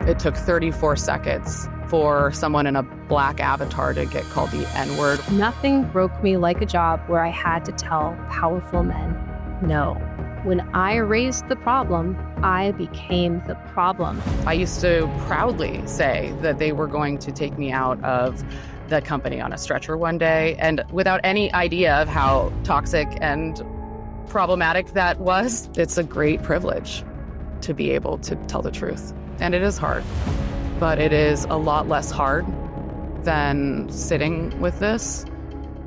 It took 34 seconds for someone in a black avatar to get called the N-word. Nothing broke me like a job where I had to tell powerful men no. When I raised the problem, I became the problem. I used to proudly say that they were going to take me out of the company on a stretcher one day, and without any idea of how toxic and problematic that was. It's a great privilege to be able to tell the truth. And it is hard, but it is a lot less hard than sitting with this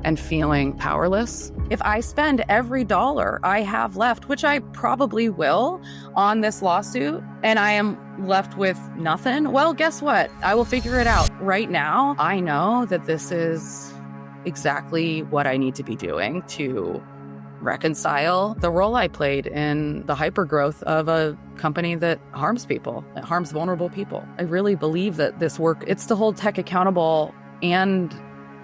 and feeling powerless. If I spend every dollar I have left, which I probably will, on this lawsuit, and I am left with nothing, well, guess what? I will figure it out. Right now, I know that this is exactly what I need to be doing to reconcile the role I played in the hypergrowth of a company that harms people, that harms vulnerable people. I really believe that this work, it's to hold tech accountable and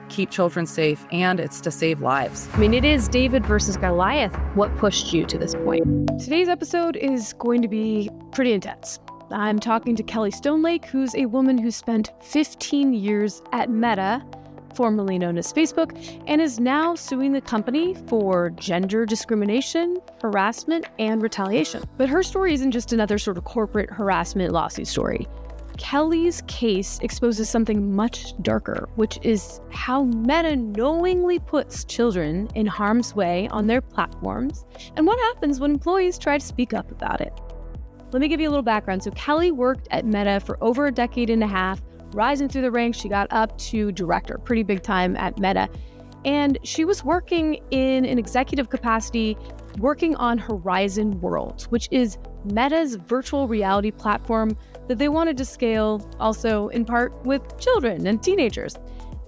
keep children safe, and it's to save lives. I mean, it is David versus Goliath. What pushed you to this point? Today's episode is going to be pretty intense. I'm talking to Kelly Stonelake, who's a woman who spent 15 years at Meta, formerly known as Facebook, and is now suing the company for gender discrimination, harassment, and retaliation. But her story isn't just another sort of corporate harassment lawsuit story. Kelly's case exposes something much darker, which is how Meta knowingly puts children in harm's way on their platforms, and what happens when employees try to speak up about it. Let me give you a little background. So Kelly worked at Meta for over a decade and a half. Rising through the ranks, she got up to director, pretty big time at Meta. And she was working in an executive capacity, working on Horizon Worlds, which is Meta's virtual reality platform that they wanted to scale also in part with children and teenagers.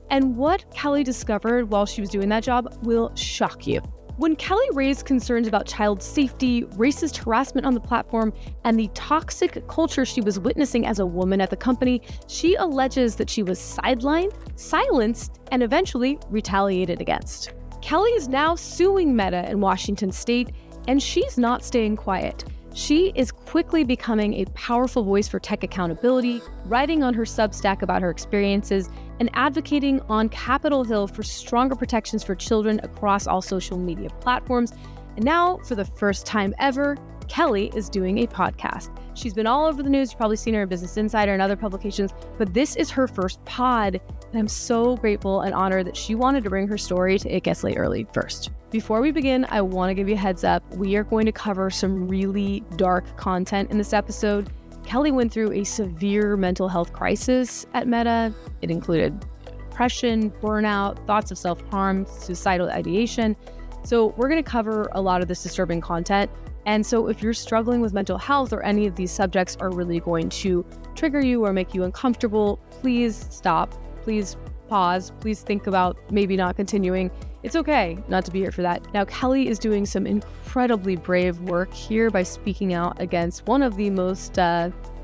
And what Kelly discovered while she was doing that job will shock you. When Kelly raised concerns about child safety, racist harassment on the platform, and the toxic culture she was witnessing as a woman at the company, she alleges that she was sidelined, silenced, and eventually retaliated against. Kelly is now suing Meta in Washington state, and she's not staying quiet. She is quickly becoming a powerful voice for tech accountability, writing on her Substack about her experiences, and advocating on Capitol Hill for stronger protections for children across all social media platforms. And now, for the first time ever, Kelly is doing a podcast. She's been all over the news. You've probably seen her in Business Insider and other publications, but this is her first pod. And I'm so grateful and honored that she wanted to bring her story to It Gets Late Early first. Before we begin, I want to give you a heads up. We are going to cover some really dark content in this episode. Kelly went through a severe mental health crisis at Meta. It included depression, burnout, thoughts of self-harm, suicidal ideation. So we're going to cover a lot of this disturbing content. And so if you're struggling with mental health or any of these subjects are really going to trigger you or make you uncomfortable, please stop. Please pause. Please think about maybe not continuing. It's okay not to be here for that. Now, Kelly is doing some incredibly brave work here by speaking out against one of the most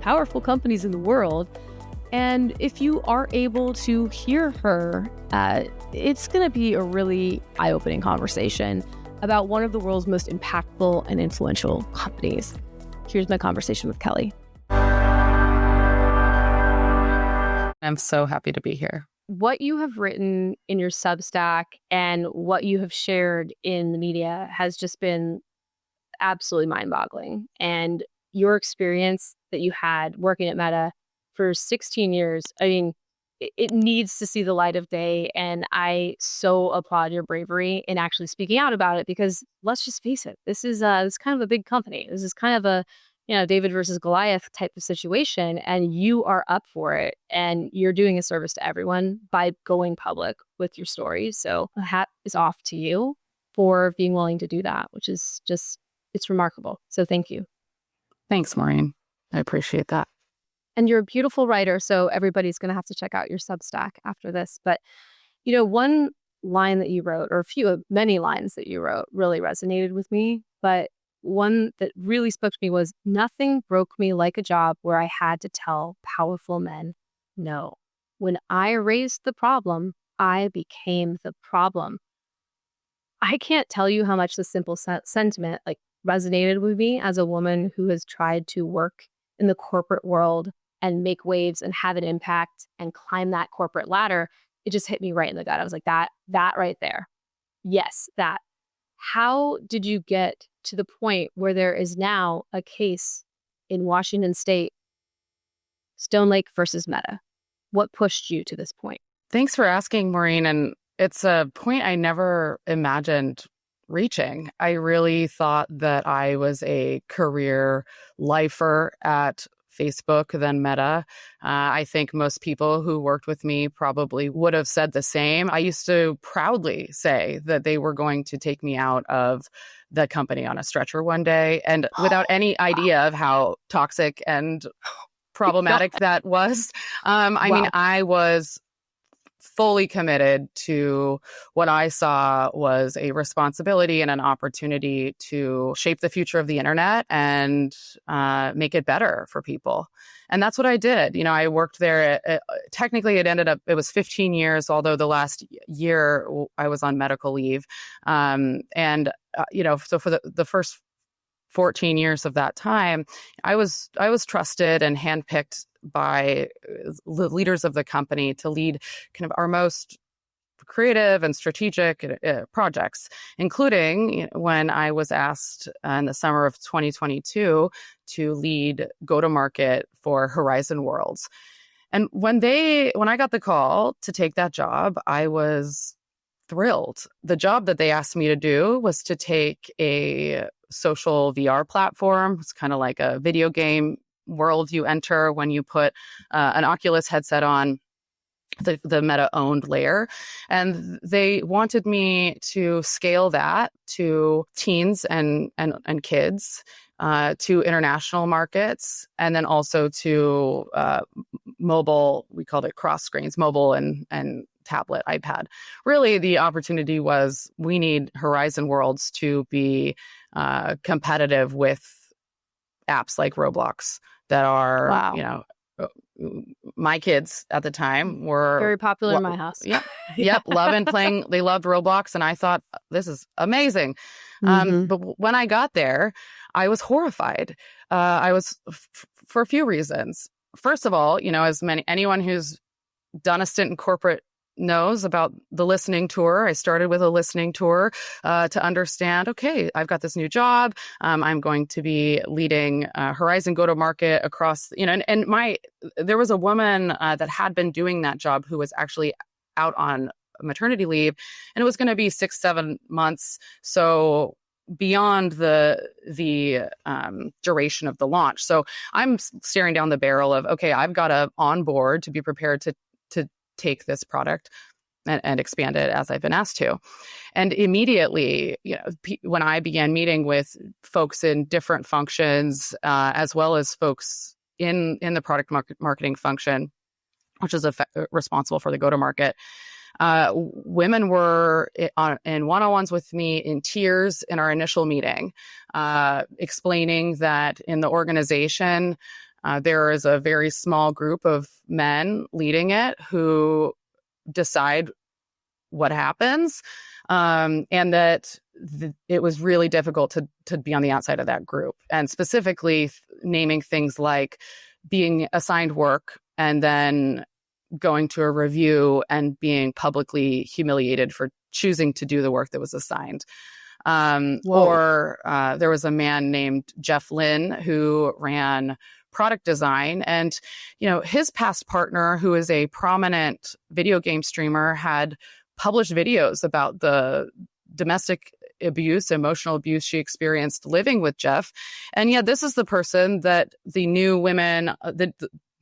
powerful companies in the world. And if you are able to hear her, it's going to be a really eye-opening conversation about one of the world's most impactful and influential companies. Here's my conversation with Kelly. I'm so happy to be here. What you have written in your Substack and what you have shared in the media has just been absolutely mind-boggling. And your experience that you had working at Meta for 16 years, I mean, it needs to see the light of day. And I so applaud your bravery in actually speaking out about it, because let's just face it, this is kind of a big company. This is kind of a David versus Goliath type of situation, and you are up for it, and you're doing a service to everyone by going public with your story. So a hat is off to you for being willing to do that, which is just, it's remarkable. So thank you. Thanks, Maureen. I appreciate that. And you're a beautiful writer, so everybody's going to have to check out your Substack after this. But, one line that you wrote, or many lines that you wrote really resonated with me. But one that really spoke to me was, nothing broke me like a job where I had to tell powerful men no. When I raised the problem, I became the problem. I can't tell you how much the simple sentiment resonated with me as a woman who has tried to work in the corporate world and make waves and have an impact and climb that corporate ladder, it just hit me right in the gut. I was like, that right there. Yes, that. How did you get to the point where there is now a case in Washington State, Stonelake versus Meta? What pushed you to this point? Thanks for asking, Maureen. And it's a point I never imagined reaching. I really thought that I was a career lifer at Facebook than Meta. I think most people who worked with me probably would have said the same. I used to proudly say that they were going to take me out of the company on a stretcher one day, and without any idea of how toxic and problematic that was. I mean, I was fully committed to what I saw was a responsibility and an opportunity to shape the future of the internet and make it better for people. And that's what I did. I worked there. Technically, it was 15 years, although the last year I was on medical leave. So for the first 14 years of that time, I was trusted and handpicked by the leaders of the company to lead kind of our most creative and strategic projects, including when I was asked in the summer of 2022 to lead go-to-market for Horizon Worlds. And when I got the call to take that job, I was thrilled. The job that they asked me to do was to take a social VR platform. It's kind of like a video game world you enter when you put an Oculus headset on the Meta-owned layer. And they wanted me to scale that to teens and kids, to international markets, and then also to mobile. We called it cross screens, mobile and tablet, iPad. Really, the opportunity was we need Horizon Worlds to be competitive with apps like Roblox that are, Wow. My kids at the time were very popular in my house. Yep, loving playing. They loved Roblox, and I thought this is amazing. But when I got there, I was horrified. I was for a few reasons. First of all, anyone who's done a stint in corporate knows about the listening tour. I started with a listening tour to understand, okay, I've got this new job. I'm going to be leading Horizon go-to-market across, there was a woman that had been doing that job who was actually out on maternity leave, and it was going to be 6-7 months. So beyond the duration of the launch. So I'm staring down the barrel of, okay, I've got to onboard to be prepared to take this product and expand it as I've been asked to. And immediately, when I began meeting with folks in different functions, as well as folks in the product marketing function, which is responsible for the go-to-market, women were in one-on-ones with me in tears in our initial meeting, explaining that in the organization, there is a very small group of men leading it who decide what happens, and that it was really difficult to be on the outside of that group, and specifically naming things like being assigned work and then going to a review and being publicly humiliated for choosing to do the work that was assigned. Or there was a man named Jeff Lynn who ran product design, and his past partner, who is a prominent video game streamer, had published videos about the domestic abuse, emotional abuse she experienced living with Jeff. And yet this is the person that the new women,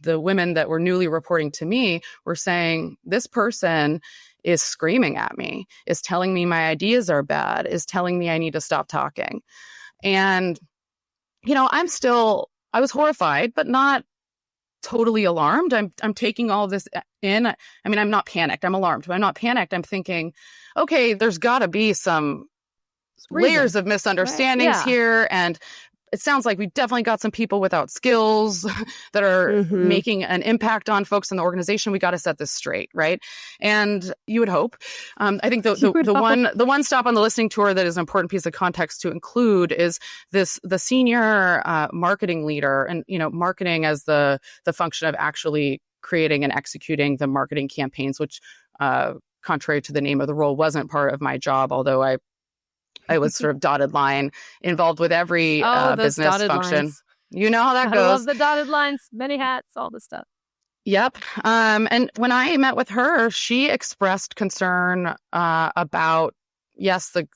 the women that were newly reporting to me were saying, this person is screaming at me, is telling me my ideas are bad, is telling me I need to stop talking. And I was horrified, but not totally alarmed. I'm taking all this in. I mean, I'm not panicked. I'm alarmed, but I'm not panicked. I'm thinking, okay, there's got to be some layers of misunderstandings here. And it sounds like we've definitely got some people without skills that are making an impact on folks in the organization. We got to set this straight, right? And you would hope. I think the one stop on the listening tour that is an important piece of context to include is the senior marketing leader, and marketing as the function of actually creating and executing the marketing campaigns, which contrary to the name of the role wasn't part of my job, although I was sort of dotted line involved with every business function. Lines. You know how that goes. I love the dotted lines, many hats, all this stuff. Yep. And when I met with her, she expressed concern about, yes, the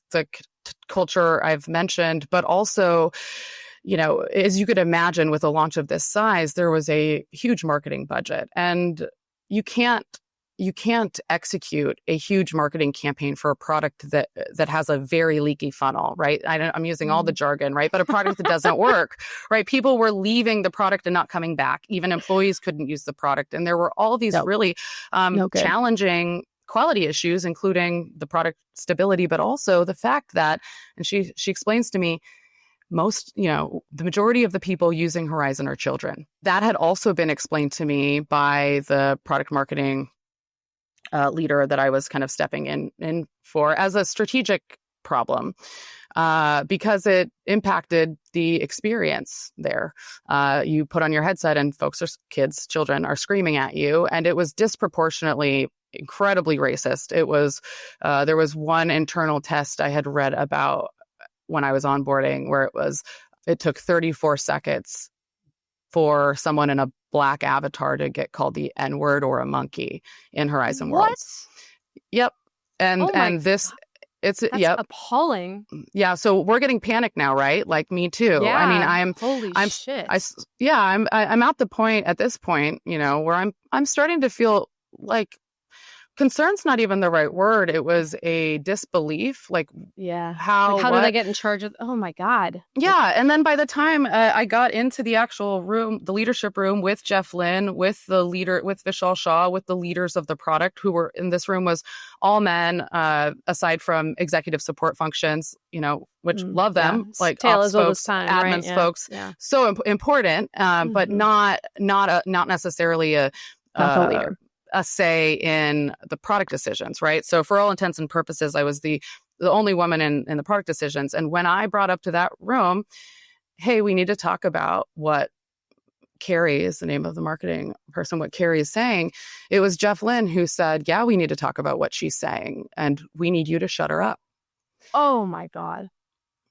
culture I've mentioned, but also, as you could imagine, with a launch of this size, there was a huge marketing budget, and you can't execute a huge marketing campaign for a product that has a very leaky funnel, right? I'm using all the jargon, right? But a product that doesn't work, right? People were leaving the product and not coming back. Even employees couldn't use the product. And there were all these really challenging quality issues, including the product stability, but also the fact that, and she explains to me, the majority of the people using Horizon are children. That had also been explained to me by the product marketing leader that I was kind of stepping in for as a strategic problem, because it impacted the experience there. You put on your headset and children are screaming at you, and it was disproportionately incredibly racist. It was there was one internal test I had read about when I was onboarding where it took 34 seconds for someone in a Black avatar to get called the N-word or a monkey in Horizon Worlds. Yep. And this, it's appalling. Yeah. So we're getting panicked now, right? Like me too. Yeah. I mean, holy shit. I'm at the point at this point, where I'm starting to feel like concern's not even the right word. It was a disbelief. Like, how did I get in charge of? Oh my God. Yeah. And then by the time I got into the actual room, the leadership room with Jeff Lynne, with the leader, with Vishal Shah, with the leaders of the product who were in this room was all men, aside from executive support functions, which love them, like ops folks, admins folks. Yeah. So important, but not necessarily not the leader. A say in the product decisions, right? So for all intents and purposes, I was the only woman in the product decisions. And when I brought up to that room, hey, we need to talk about what Carrie is the name of the marketing person, what Carrie is saying, it was Jeff Lynne who said, yeah, we need to talk about what she's saying, and we need you to shut her up. Oh my God.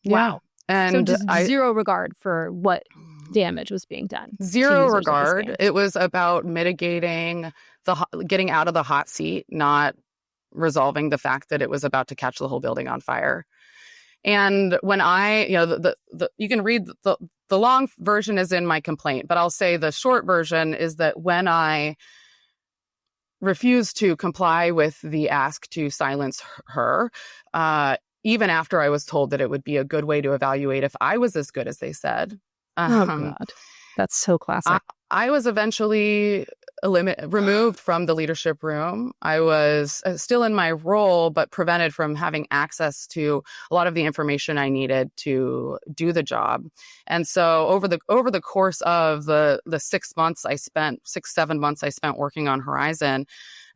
Wow. And so just zero regard for what damage was being done. Zero regard. It was about mitigating getting out of the hot seat, not resolving the fact that it was about to catch the whole building on fire. And when you can read the long version is in my complaint, but I'll say the short version is that when I refused to comply with the ask to silence her, even after I was told that it would be a good way to evaluate if I was as good as they said. Oh God, that's so classic. I was eventually removed from the leadership room. I was still in my role, but prevented from having access to a lot of the information I needed to do the job. And so over the course of the 6 months I spent, 7 months I spent working on Horizon,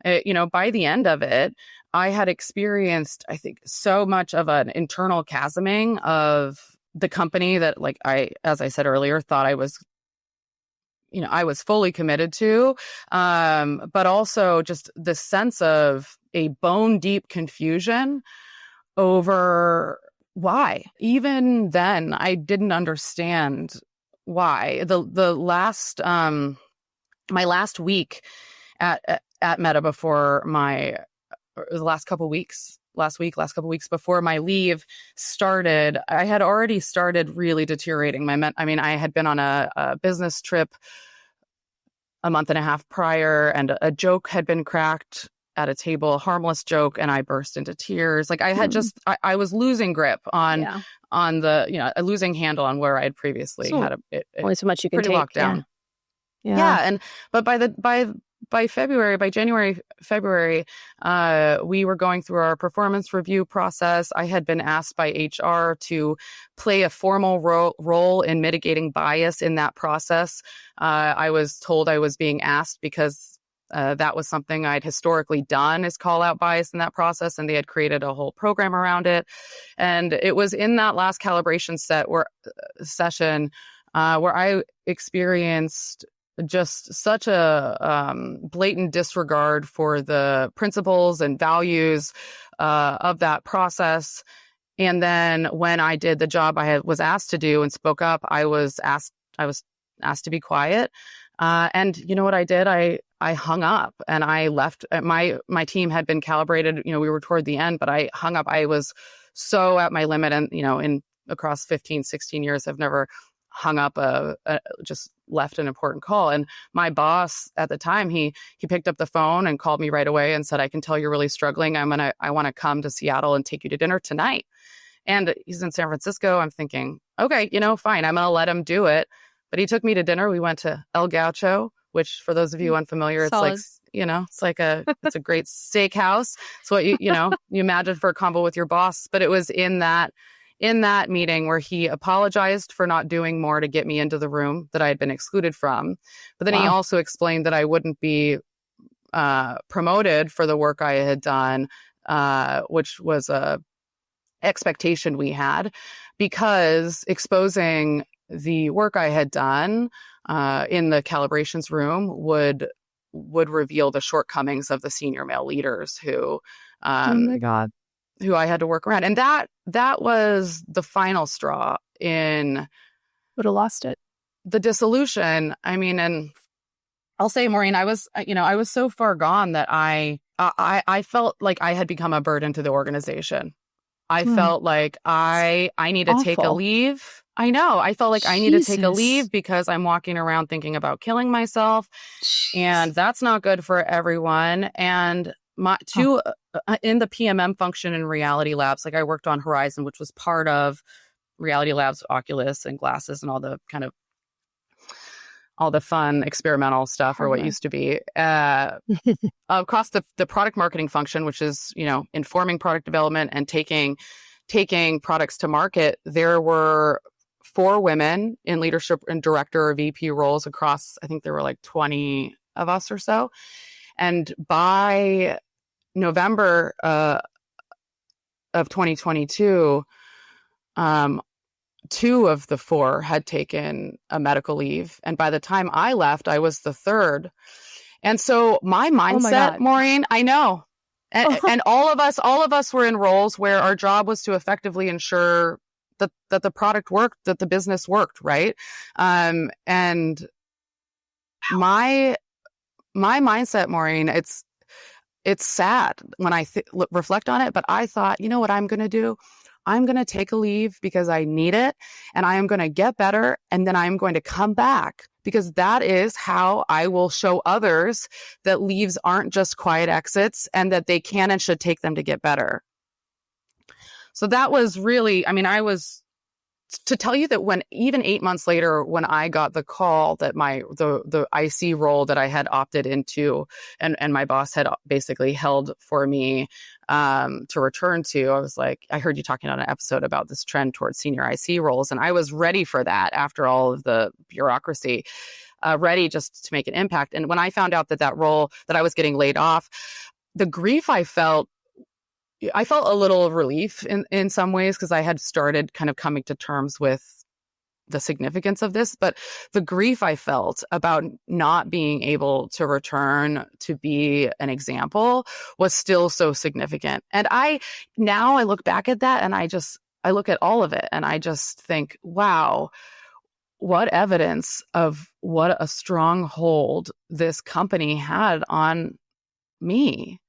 by the end of it, I had experienced, I think, so much of an internal chasming of the company that, as I said earlier, thought I was fully committed to, but also just the sense of a bone deep confusion over why. Even then, I didn't understand why. The last my last week at Meta before the last couple weeks before my leave started, I had already started really deteriorating. I had been on a business trip a month and a half prior, and a joke had been cracked at a table, a harmless joke, and I burst into tears. Like I had I was losing grip on the, a losing handle on where I had previously had only so much you can pretty take. locked down. Yeah. But by by January, February, we were going through our performance review process. I had been asked by HR to play a formal role in mitigating bias in that process. I was told I was being asked because that was something I'd historically done, is call out bias in that process, and they had created a whole program around it. And it was in that last calibration session where I experienced just such a blatant disregard for the principles and values of that process. And then when I did the job I was asked to do and spoke up, I was asked to be quiet. And you know what I did? I hung up and I left. My team had been calibrated. We were toward the end, but I hung up. I was so at my limit, and in across 15, 16 years, I've never hung up just left an important call. And my boss at the time, he picked up the phone and called me right away and said, "I can tell you're really struggling. I want to come to Seattle and take you to dinner tonight." And he's in San Francisco. I'm thinking, okay, fine. I'm going to let him do it. But he took me to dinner. We went to El Gaucho, which for those of you unfamiliar, Solid. it's like it's a great steakhouse. It's what you imagine for a combo with your boss. But it was in that meeting where he apologized for not doing more to get me into the room that I had been excluded from. But then he also explained that I wouldn't be promoted for the work I had done, which was a expectation we had, because exposing the work I had done in the calibrations room would reveal the shortcomings of the senior male leaders who oh my God. who I had to work around. And that was the final straw in Would have lost it. the dissolution. I mean, and I'll say, Maureen, I was so far gone that I felt like I had become a burden to the organization. I felt like I need to take a Awful. leave. I know. I felt like I need to take a Jesus. leave because I'm walking around thinking about killing myself, and that's not good for everyone. And in the PMM function in Reality Labs, like I worked on Horizon, which was part of Reality Labs, Oculus and glasses and all the kind of all the fun experimental stuff, or what used to be, across the product marketing function, which is, informing product development and taking products to market. There were 4 women in leadership and director or VP roles across, I think there were like 20 of us or so. And by November of 2022, 2 of the 4 had taken a medical leave. And by the time I left, I was the 3rd. And so my mindset, Maureen, I know. And all of us were in roles where our job was to effectively ensure that the product worked, that the business worked, right? And my mindset, Maureen, it's sad when I reflect on it, but I thought, you know what I'm going to do? I'm going to take a leave because I need it, and I am going to get better, and then I'm going to come back, because that is how I will show others that leaves aren't just quiet exits, and that they can and should take them to get better. So that was really, to tell you that when even 8 months later, when I got the call that the IC role that I had opted into and my boss had basically held for me to return to, I was like, I heard you talking on an episode about this trend towards senior IC roles, and I was ready for that after all of the bureaucracy, ready just to make an impact. And when I found out that role, that I was getting laid off, the grief I felt a little relief in some ways, because I had started kind of coming to terms with the significance of this. But the grief I felt about not being able to return to be an example was still so significant. And I look back at that, and I look at all of it, and I just think, wow, what evidence of what a strong hold this company had on me.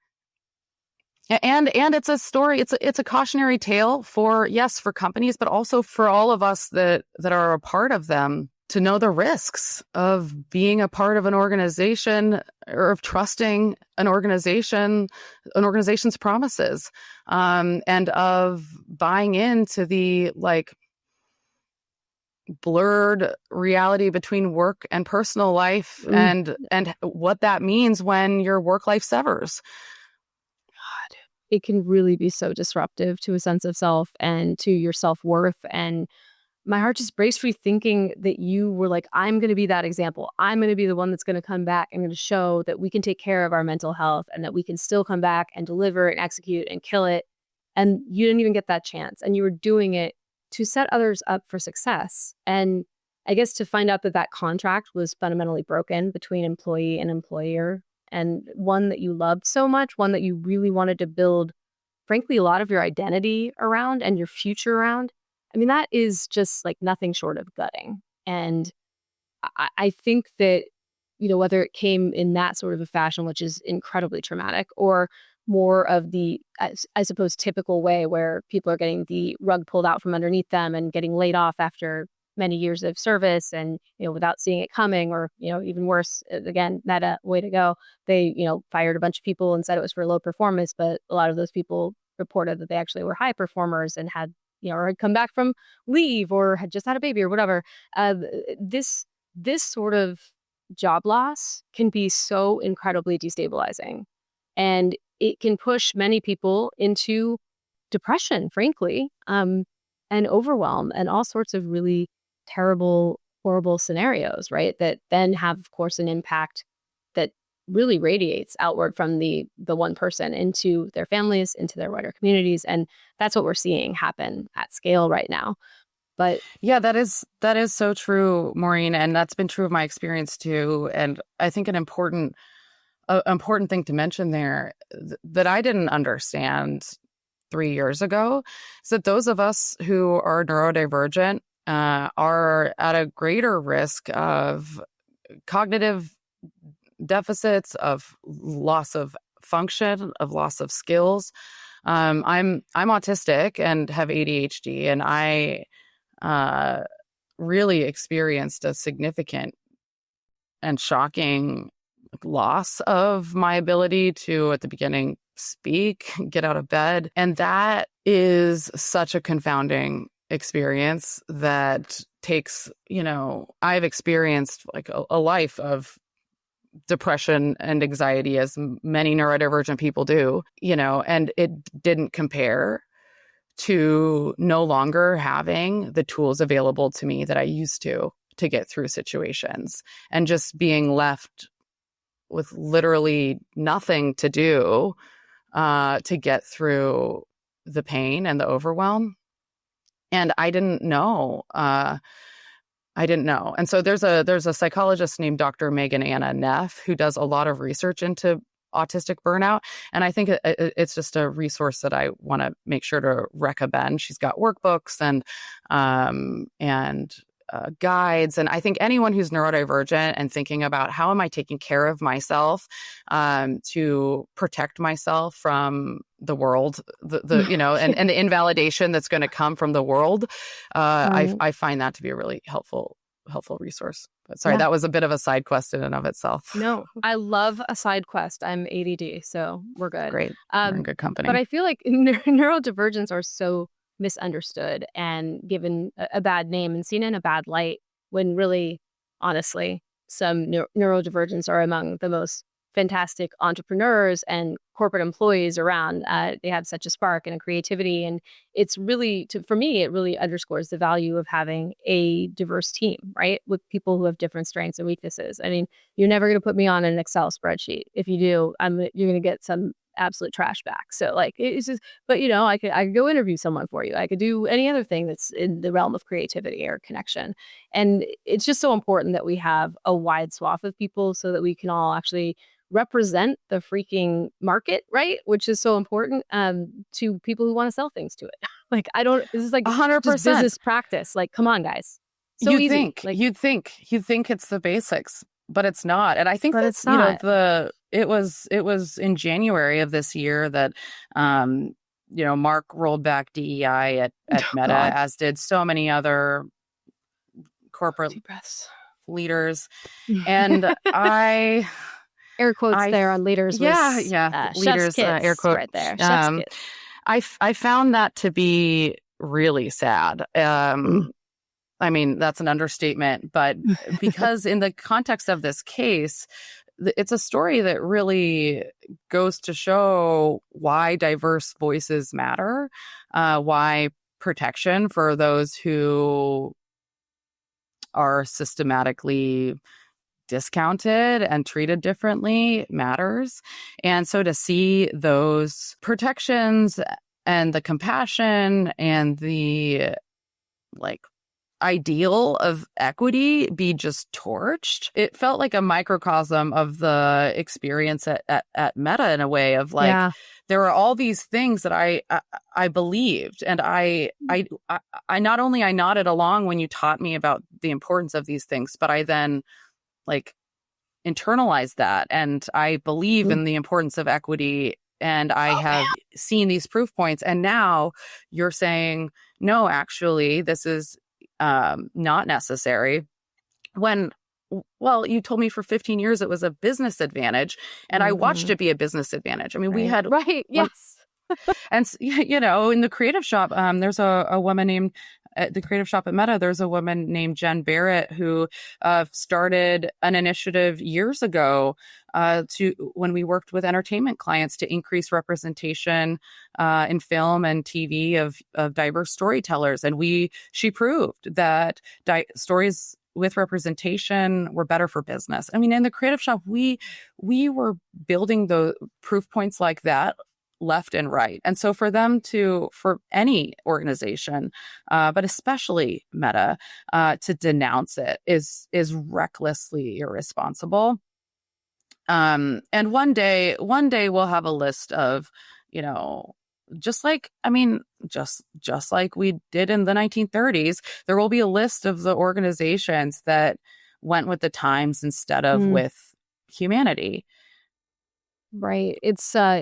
And it's a story. It's a cautionary tale for companies, but also for all of us that are a part of them, to know the risks of being a part of an organization, or of trusting an organization's promises, and of buying into the blurred reality between work and personal life and what that means when your work life severs. God, it can really be so disruptive to a sense of self and to your self-worth. And my heart just breaks for you thinking that you were like, I'm going to be that example. I'm going to be the one that's going to come back and going to show that we can take care of our mental health and that we can still come back and deliver and execute and kill it. And you didn't even get that chance. And you were doing it to set others up for success. And I guess to find out that that contract was fundamentally broken between employee and employer, and one that you loved so much, one that you really wanted to build, frankly, a lot of your identity around and your future around. I mean, that is just like nothing short of gutting. And I think that, whether it came in that sort of a fashion, which is incredibly traumatic, or more of the, I suppose, typical way where people are getting the rug pulled out from underneath them and getting laid off after many years of service and, without seeing it coming, or, even worse, again, meta way to go. They, fired a bunch of people and said it was for low performance, but a lot of those people reported that they actually were high performers and had, or had come back from leave or had just had a baby or whatever. This sort of job loss can be so incredibly destabilizing. And it can push many people into depression, frankly, and overwhelm and all sorts of really terrible, horrible scenarios, right? That then have, of course, an impact that really radiates outward from the one person into their families, into their wider communities. And that's what we're seeing happen at scale right now. But yeah, that is so true, Maureen. And that's been true of my experience too. And I think an important thing to mention there that I didn't understand 3 years ago is that those of us who are neurodivergent are at a greater risk of cognitive deficits, of loss of function, of loss of skills. I'm autistic and have ADHD, and I really experienced a significant and shocking loss of my ability to, at the beginning, speak, get out of bed. And that is such a confounding experience that takes, I've experienced like a life of depression and anxiety, as many neurodivergent people do, and it didn't compare to no longer having the tools available to me that I used to get through situations, and just being left with literally nothing to do to get through the pain and the overwhelm. And I didn't know. And so there's a psychologist named Dr. Megan Anna Neff who does a lot of research into autistic burnout. And I think it's just a resource that I want to make sure to recommend. She's got workbooks and guides. And I think anyone who's neurodivergent and thinking about how am I taking care of myself to protect myself from the world, and the invalidation that's going to come from the world, I find that to be a really helpful resource. But sorry, that was a bit of a side quest in and of itself. No, I love a side quest. I'm ADD, so we're good. Great. We're in good company. But I feel like neurodivergents are so misunderstood and given a bad name and seen in a bad light, when really, honestly, some neurodivergents are among the most fantastic entrepreneurs and corporate employees around. They have such a spark and a creativity, and it's really, for me, it really underscores the value of having a diverse team, right? With people who have different strengths and weaknesses. I mean, you're never going to put me on an Excel spreadsheet. If you do, you're going to get some absolute trash back. So like, it's just, but I could go interview someone for you. I could do any other thing that's in the realm of creativity or connection. And it's just so important that we have a wide swath of people so that we can all actually represent the freaking market, right? Which is so important to people who want to sell things to it. Like, this is like 100% business practice. Like, come on, guys. So you'd easy. You'd think it's the basics, but it's not. And I think that's, it was in January of this year that, Mark rolled back DEI at Meta, God. as did so many other corporate leaders. And I... Air quotes there on leaders. Leaders, air quotes right there. Chef's kiss. I found that to be really sad. I mean, that's an understatement, but because in the context of this case, it's a story that really goes to show why diverse voices matter, why protection for those who are systematically discounted and treated differently matters. And so to see those protections and the compassion and the like ideal of equity be just torched, it felt like a microcosm of the experience at Meta in a way of like, Yeah. there are all these things that I believed, and I not only I nodded along when you taught me about the importance of these things, but I then like internalized that, and I believe in the importance of equity, and I have seen these proof points, and now you're saying no, actually this is not necessary, when, well, you told me for 15 years it was a business advantage, and I watched it be a business advantage. I mean, we had Yes. and you know, in the creative shop, there's a woman named at the creative shop at Meta. There's a woman named Jen Barrett who started an initiative years ago when we worked with entertainment clients to increase representation in film and TV of diverse storytellers, and she proved that stories with representation were better for business. I mean, in the creative shop, we were building the proof points like that left and right. And so for any organization, but especially Meta, to denounce it is recklessly irresponsible. And one day we'll have a list of, you know, just like we did in the 1930s, there will be a list of the organizations that went with the times instead of with humanity. Right. It's a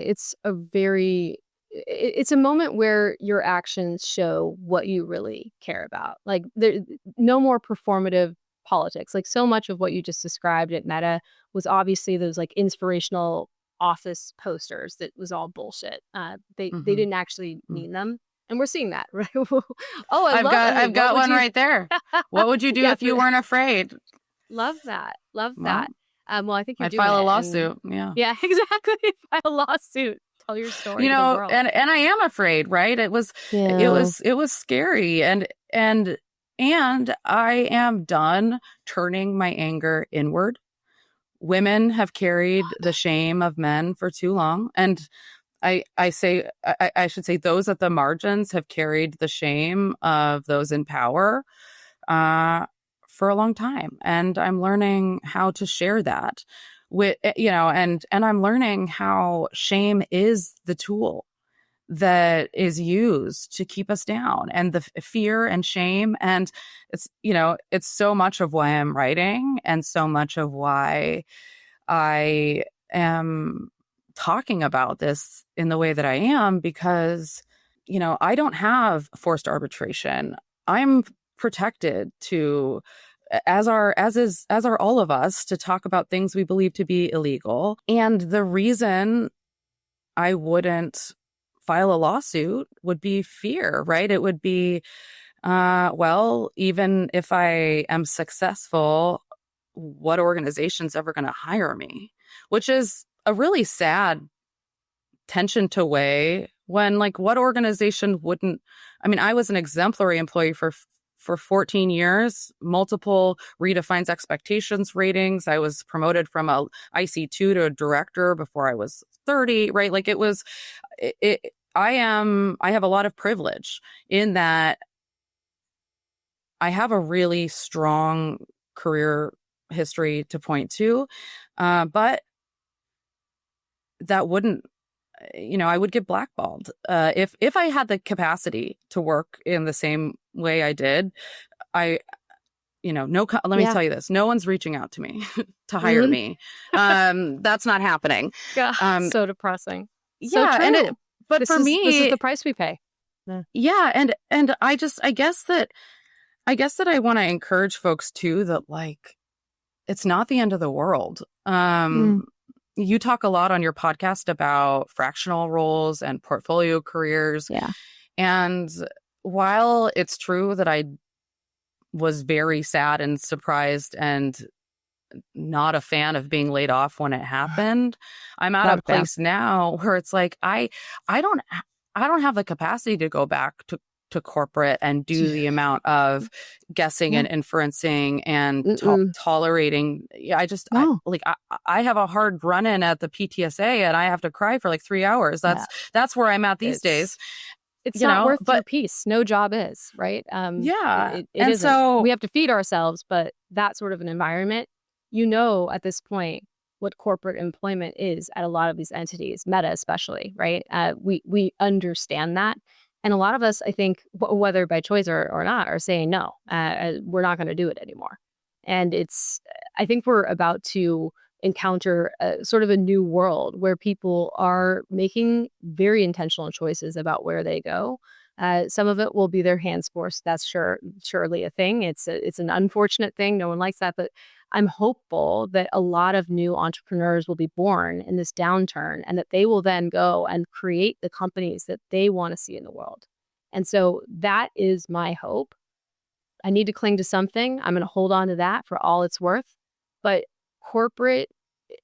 moment where your actions show what you really care about. Like there, no more performative politics. Like so much of what you just described at Meta was obviously those like inspirational office posters that was all bullshit. They didn't actually mean them. And we're seeing that, right? I've got one right there. What would you do if you weren't afraid? Love that. Well, I think you're I'd doing file a it, lawsuit. and, yeah, exactly. File a lawsuit. Tell your story. You to the know, world. and I am afraid, right? It was scary, and I am done turning my anger inward. Women have carried the shame of men for too long, and I should say those at the margins have carried the shame of those in power for a long time, and I'm learning how to share that with, you know, and I'm learning how shame is the tool that is used to keep us down, and the fear and shame, and it's, you know, it's so much of why I'm writing and so much of why I am talking about this in the way that I am, because, you know, I don't have forced arbitration. I'm protected to, as are all of us, to talk about things we believe to be illegal. And the reason I wouldn't file a lawsuit would be fear, right? It would be, well, even if I am successful, what organization's ever going to hire me? Which is a really sad tension to weigh, when, like, what organization wouldn't? I mean, I was an exemplary employee for 14 years, multiple redefines expectations ratings. I was promoted from a IC2 to a director before I was 30, right? Like, I have a lot of privilege in that I have a really strong career history to point to, but that wouldn't, you know, I would get blackballed if I had the capacity to work in the same way I did. Let me tell you this: no one's reaching out to me to hire me. That's not happening. God, so depressing. So true. But for me, this is the price we pay. Yeah, and I guess that I want to encourage folks too that, like, it's not the end of the world. You talk a lot on your podcast about fractional roles and portfolio careers. Yeah. And while it's true that I was very sad and surprised and not a fan of being laid off when it happened. I'm at a place now where it's like I don't have the capacity to go back to corporate and do the amount of guessing and inferencing and tolerating. I have a hard run in at the PTSA and I have to cry for like 3 hours. That's where I'm at these days. It's not worth your peace. No job is, right? It isn't. So we have to feed ourselves, but that sort of an environment, at this point what corporate employment is at a lot of these entities, Meta especially, right? We understand that. And a lot of us, I think, whether by choice or not, are saying, no, we're not going to do it anymore. And I think we're about to encounter sort of a new world where people are making very intentional choices about where they go. Some of it will be their hands forced. That's surely a thing. It's an unfortunate thing. No one likes that. But I'm hopeful that a lot of new entrepreneurs will be born in this downturn and that they will then go and create the companies that they want to see in the world. And so that is my hope. I need to cling to something. I'm going to hold on to that for all it's worth. But corporate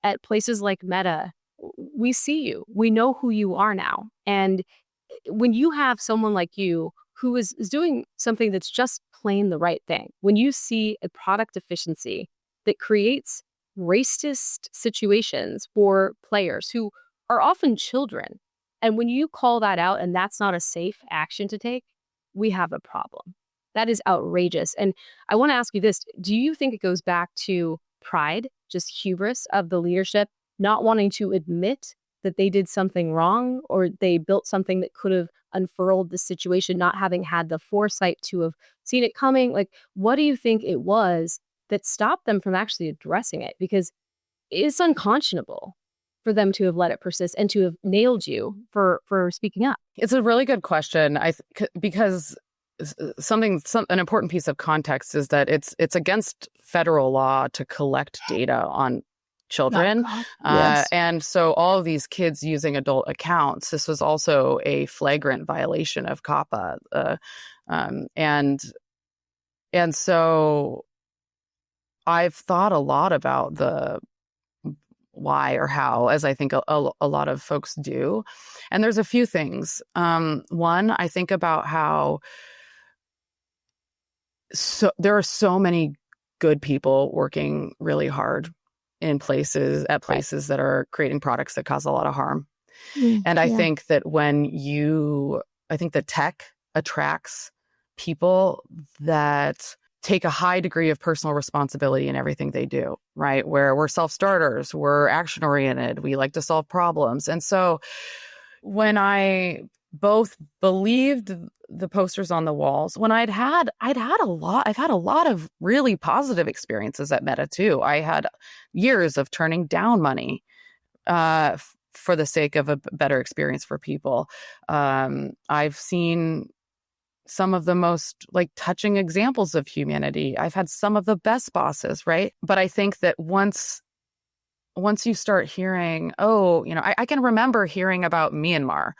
at places like Meta, we see you. We know who you are now. And when you have someone like you who is doing something that's just plain the right thing, when you see a product efficiency that creates racist situations for players who are often children, and when you call that out and that's not a safe action to take, we have a problem. That is outrageous. And I want to ask you this. Do you think it goes back to pride, just hubris of the leadership, not wanting to admit that they did something wrong or they built something that could have unfurled the situation, not having had the foresight to have seen it coming? Like, what do you think it was that stopped them from actually addressing it? Because it's unconscionable for them to have let it persist and to have nailed you for speaking up. It's a really good question. Because an important piece of context is that it's against federal law to collect data on children. Yes. And so all of these kids using adult accounts, this was also a flagrant violation of COPPA. And so I've thought a lot about the why or how, as I think a lot of folks do. And there's a few things. One, I think about how there are so many good people working really hard in places that are creating products that cause a lot of harm. And I think that I think that tech attracts people that take a high degree of personal responsibility in everything they do, right? Where we're self-starters, we're action-oriented, we like to solve problems. And so when I both believed the posters on the walls, when I've had a lot of really positive experiences at Meta too. I had years of turning down money for the sake of a better experience for people. I've seen some of the most touching examples of humanity. I've had some of the best bosses, right? But I think that once you start hearing, I can remember hearing about Myanmar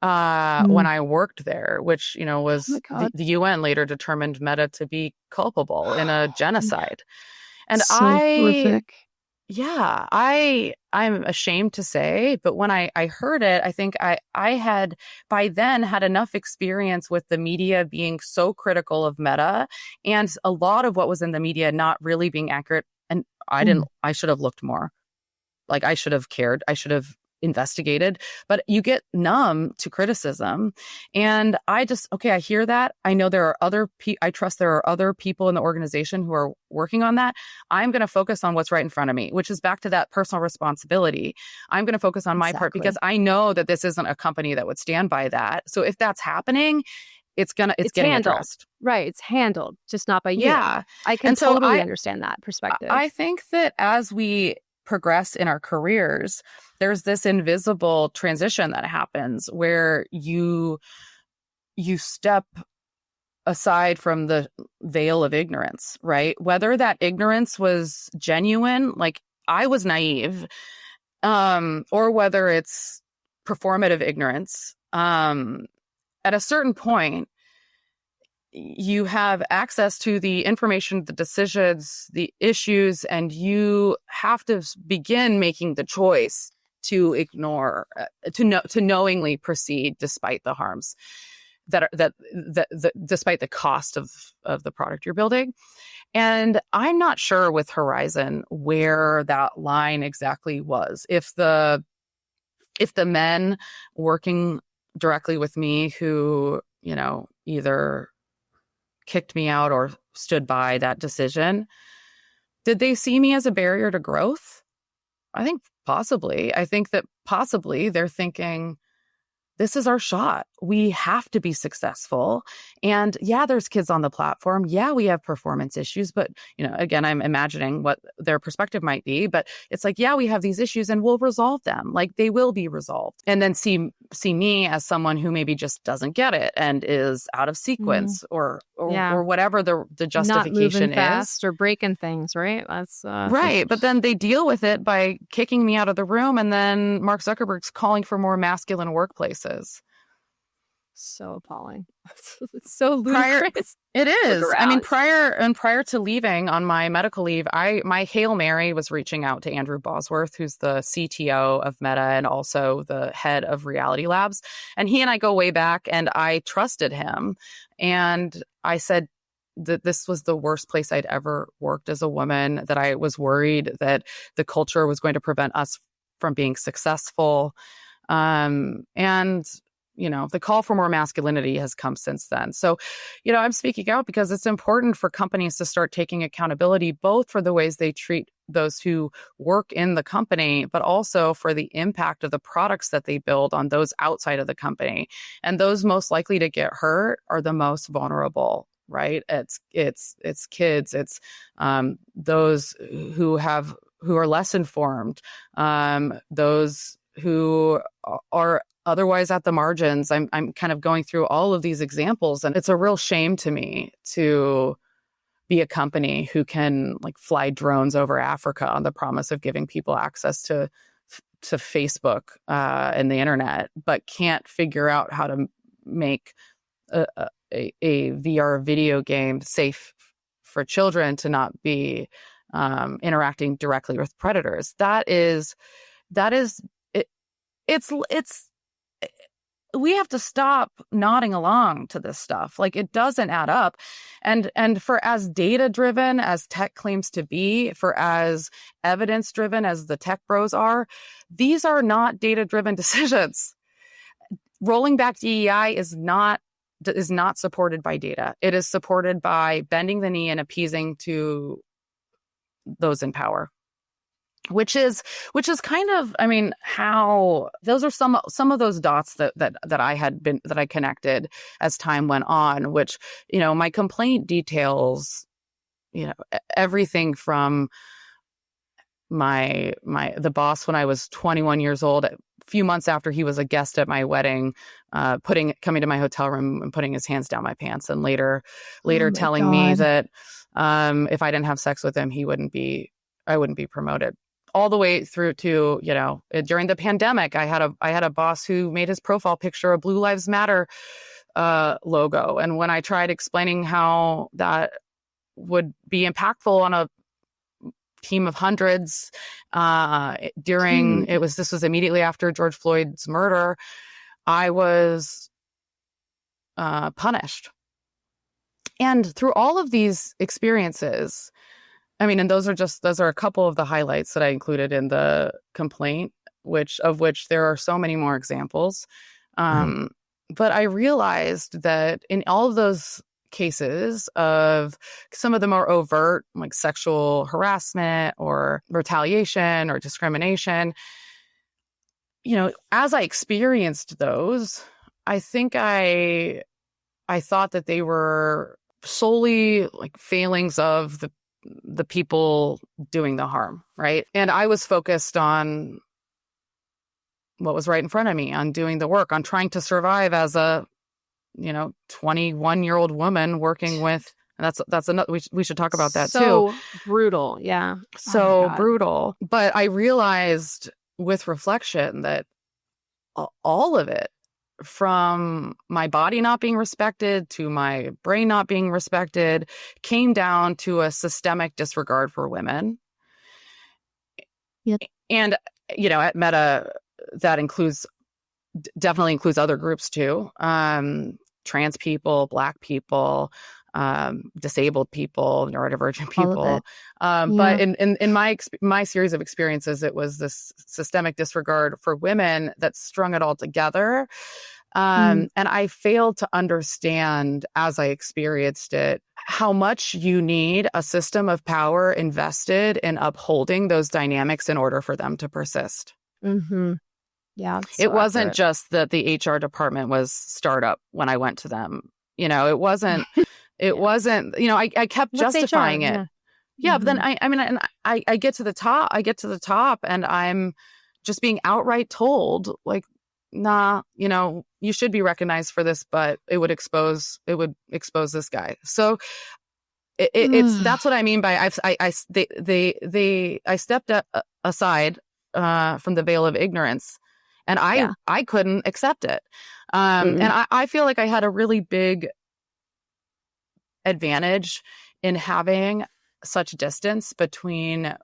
when I worked there, which, was the UN later determined Meta to be culpable in a genocide. And so horrific. I'm ashamed to say, but when I heard it, I think I had by then had enough experience with the media being so critical of Meta and a lot of what was in the media not really being accurate. And I should have looked more. I should have cared. I should have investigated, but you get numb to criticism. And I hear that. I know there are I trust there are other people in the organization who are working on that. I'm going to focus on what's right in front of me, which is back to that personal responsibility. I'm going to focus on my part because I know that this isn't a company that would stand by that. So if that's happening, it's getting handled. Addressed. Right. It's handled, just not by you. Yeah. I can totally understand that perspective. I think that as we progress in our careers, there's this invisible transition that happens where you step aside from the veil of ignorance, right? Whether that ignorance was genuine, like I was naive, or whether it's performative ignorance, at a certain point, you have access to the information, the decisions, the issues, and you have to begin making the choice to ignore, to knowingly proceed despite the harms despite the cost of the product you're building. And I'm not sure with Horizon where that line exactly was. If the men working directly with me who, either kicked me out or stood by that decision, did they see me as a barrier to growth? I think possibly. I think that possibly they're thinking, this is our shot. We have to be successful. And yeah, there's kids on the platform. Yeah, we have performance issues. But, again, I'm imagining what their perspective might be. But it's like, yeah, we have these issues and we'll resolve them. Like they will be resolved. And then see me as someone who maybe just doesn't get it and is out of sequence or whatever the justification not moving is. Fast or breaking things, right? That's right. But then they deal with it by kicking me out of the room. And then Mark Zuckerberg's calling for more masculine workplaces. So appalling. It's so ludicrous. It is. I mean, prior to leaving on my medical leave, my Hail Mary was reaching out to Andrew Bosworth, who's the CTO of Meta and also the head of Reality Labs. And he and I go way back, and I trusted him. And I said that this was the worst place I'd ever worked as a woman, that I was worried that the culture was going to prevent us from being successful. And the call for more masculinity has come since then. So, I'm speaking out because it's important for companies to start taking accountability, both for the ways they treat those who work in the company, but also for the impact of the products that they build on those outside of the company. And those most likely to get hurt are the most vulnerable, right? It's kids, it's those who are less informed, those who are otherwise at the margins. I'm kind of going through all of these examples, and it's a real shame to me to be a company who can fly drones over Africa on the promise of giving people access to Facebook and the internet, but can't figure out how to make a VR video game safe for children to not be interacting directly with predators. We have to stop nodding along to this stuff. It doesn't add up. And for as data driven as tech claims to be, for as evidence driven as the tech bros are, these are not data driven decisions. Rolling back DEI is not supported by data. It is supported by bending the knee and appeasing to those in power. Which is kind of, how those are some of those dots that I connected as time went on, which, my complaint details, everything from the boss when I was 21 years old, a few months after he was a guest at my wedding, coming to my hotel room and putting his hands down my pants, and later telling me that if I didn't have sex with him, I wouldn't be promoted. All the way through to, during the pandemic, I had a boss who made his profile picture a Blue Lives Matter logo. And when I tried explaining how that would be impactful on a team of hundreds this was immediately after George Floyd's murder, I was punished. And through all of these experiences, and those are a couple of the highlights that I included in the complaint, of which there are so many more examples. But I realized that in all of those cases of some of the more overt, sexual harassment or retaliation or discrimination, as I experienced those, I think I thought that they were solely failings of the people doing the harm, right? And I was focused on what was right in front of me, on doing the work, on trying to survive as a 21-year-old woman working with, and that's another, we should talk about that too. So brutal. Yeah. So brutal. But I realized with reflection that all of it from my body not being respected to my brain not being respected came down to a systemic disregard for women. Yep. And, at Meta, that definitely includes other groups too. Trans people, Black people, disabled people, neurodivergent people. But in my series of experiences, it was this systemic disregard for women that strung it all together. And I failed to understand, as I experienced it, how much you need a system of power invested in upholding those dynamics in order for them to persist. Mm-hmm. Yeah. It wasn't just that the HR department was startup when I went to them. It wasn't, I kept justifying it. Yeah. But then I get to the top and I'm just being outright told, like, nah, you should be recognized for this, but it would expose this guy. So it's that's what I mean by I stepped aside from the veil of ignorance, and I couldn't accept it. And I feel like I had a really big advantage in having such distance between,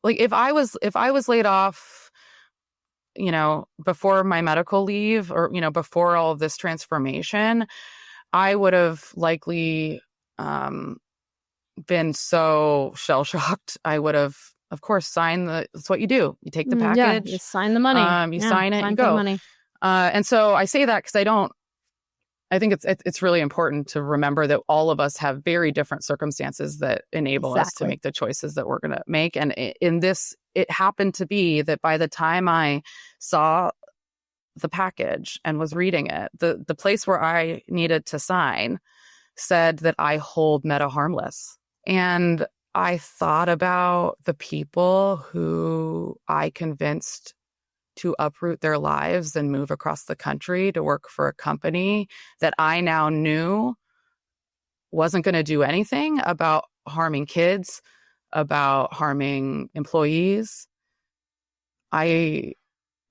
like, if I was laid off, before my medical leave or, before all of this transformation, I would have likely been so shell-shocked. I would have, of course, signed it's what you do. You take the package. Yeah, you sign the money. You sign it, you go. Money. And so I say that because I think it's really important to remember that all of us have very different circumstances that enable us to make the choices that we're going to make. And in this, it happened to be that by the time I saw the package and was reading it, the place where I needed to sign said that I hold Meta harmless. And I thought about the people who I convinced to uproot their lives and move across the country to work for a company that I now knew wasn't going to do anything about harming kids, about harming employees. I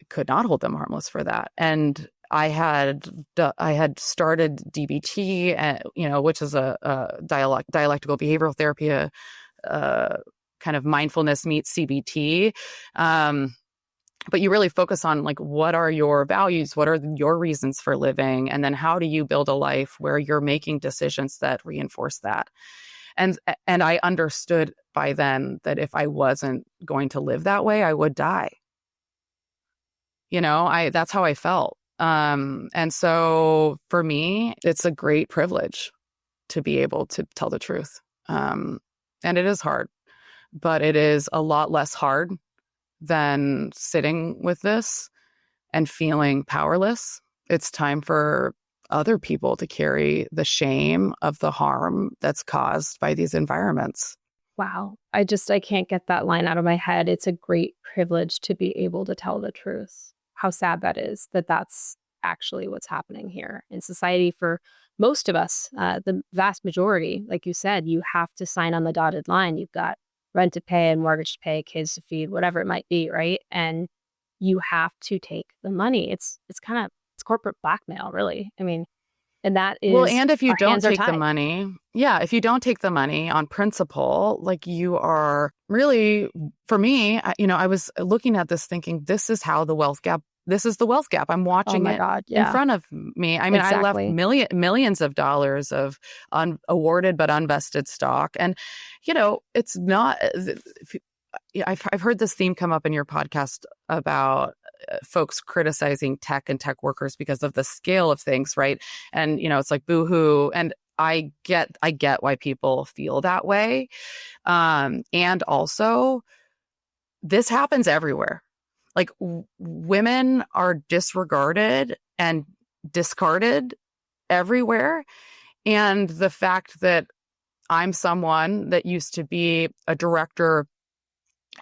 could not hold them harmless for that. And I had started DBT, which is a dialectical behavioral therapy, kind of mindfulness meets CBT. But you really focus on, like, what are your values? What are your reasons for living? And then how do you build a life where you're making decisions that reinforce that? And I understood by then that if I wasn't going to live that way, I would die. That's how I felt. And so for me, it's a great privilege to be able to tell the truth. And it is hard, but it is a lot less hard than sitting with this and feeling powerless. It's time for other people to carry the shame of the harm that's caused by these environments. Wow. I can't get that line out of my head. It's a great privilege to be able to tell the truth. How sad that is, that that's actually what's happening here in society for most of us. The vast majority, like you said, you have to sign on the dotted line. You've got rent to pay and mortgage to pay, kids to feed, whatever it might be, right? And you have to take the money. It's corporate blackmail, really. I mean, and that is, well, and if you don't take the money, if you don't take the money on principle, like, you are really, for me, I was looking at this thinking, this is the wealth gap I'm watching in front of me. I mean, exactly. I left millions of dollars of awarded but unvested stock. And, it's not, I've heard this theme come up in your podcast about folks criticizing tech and tech workers because of the scale of things, right? And, it's like boohoo. And I get why people feel that way. And also, this happens everywhere. Like, women are disregarded and discarded everywhere. And the fact that I'm someone that used to be a director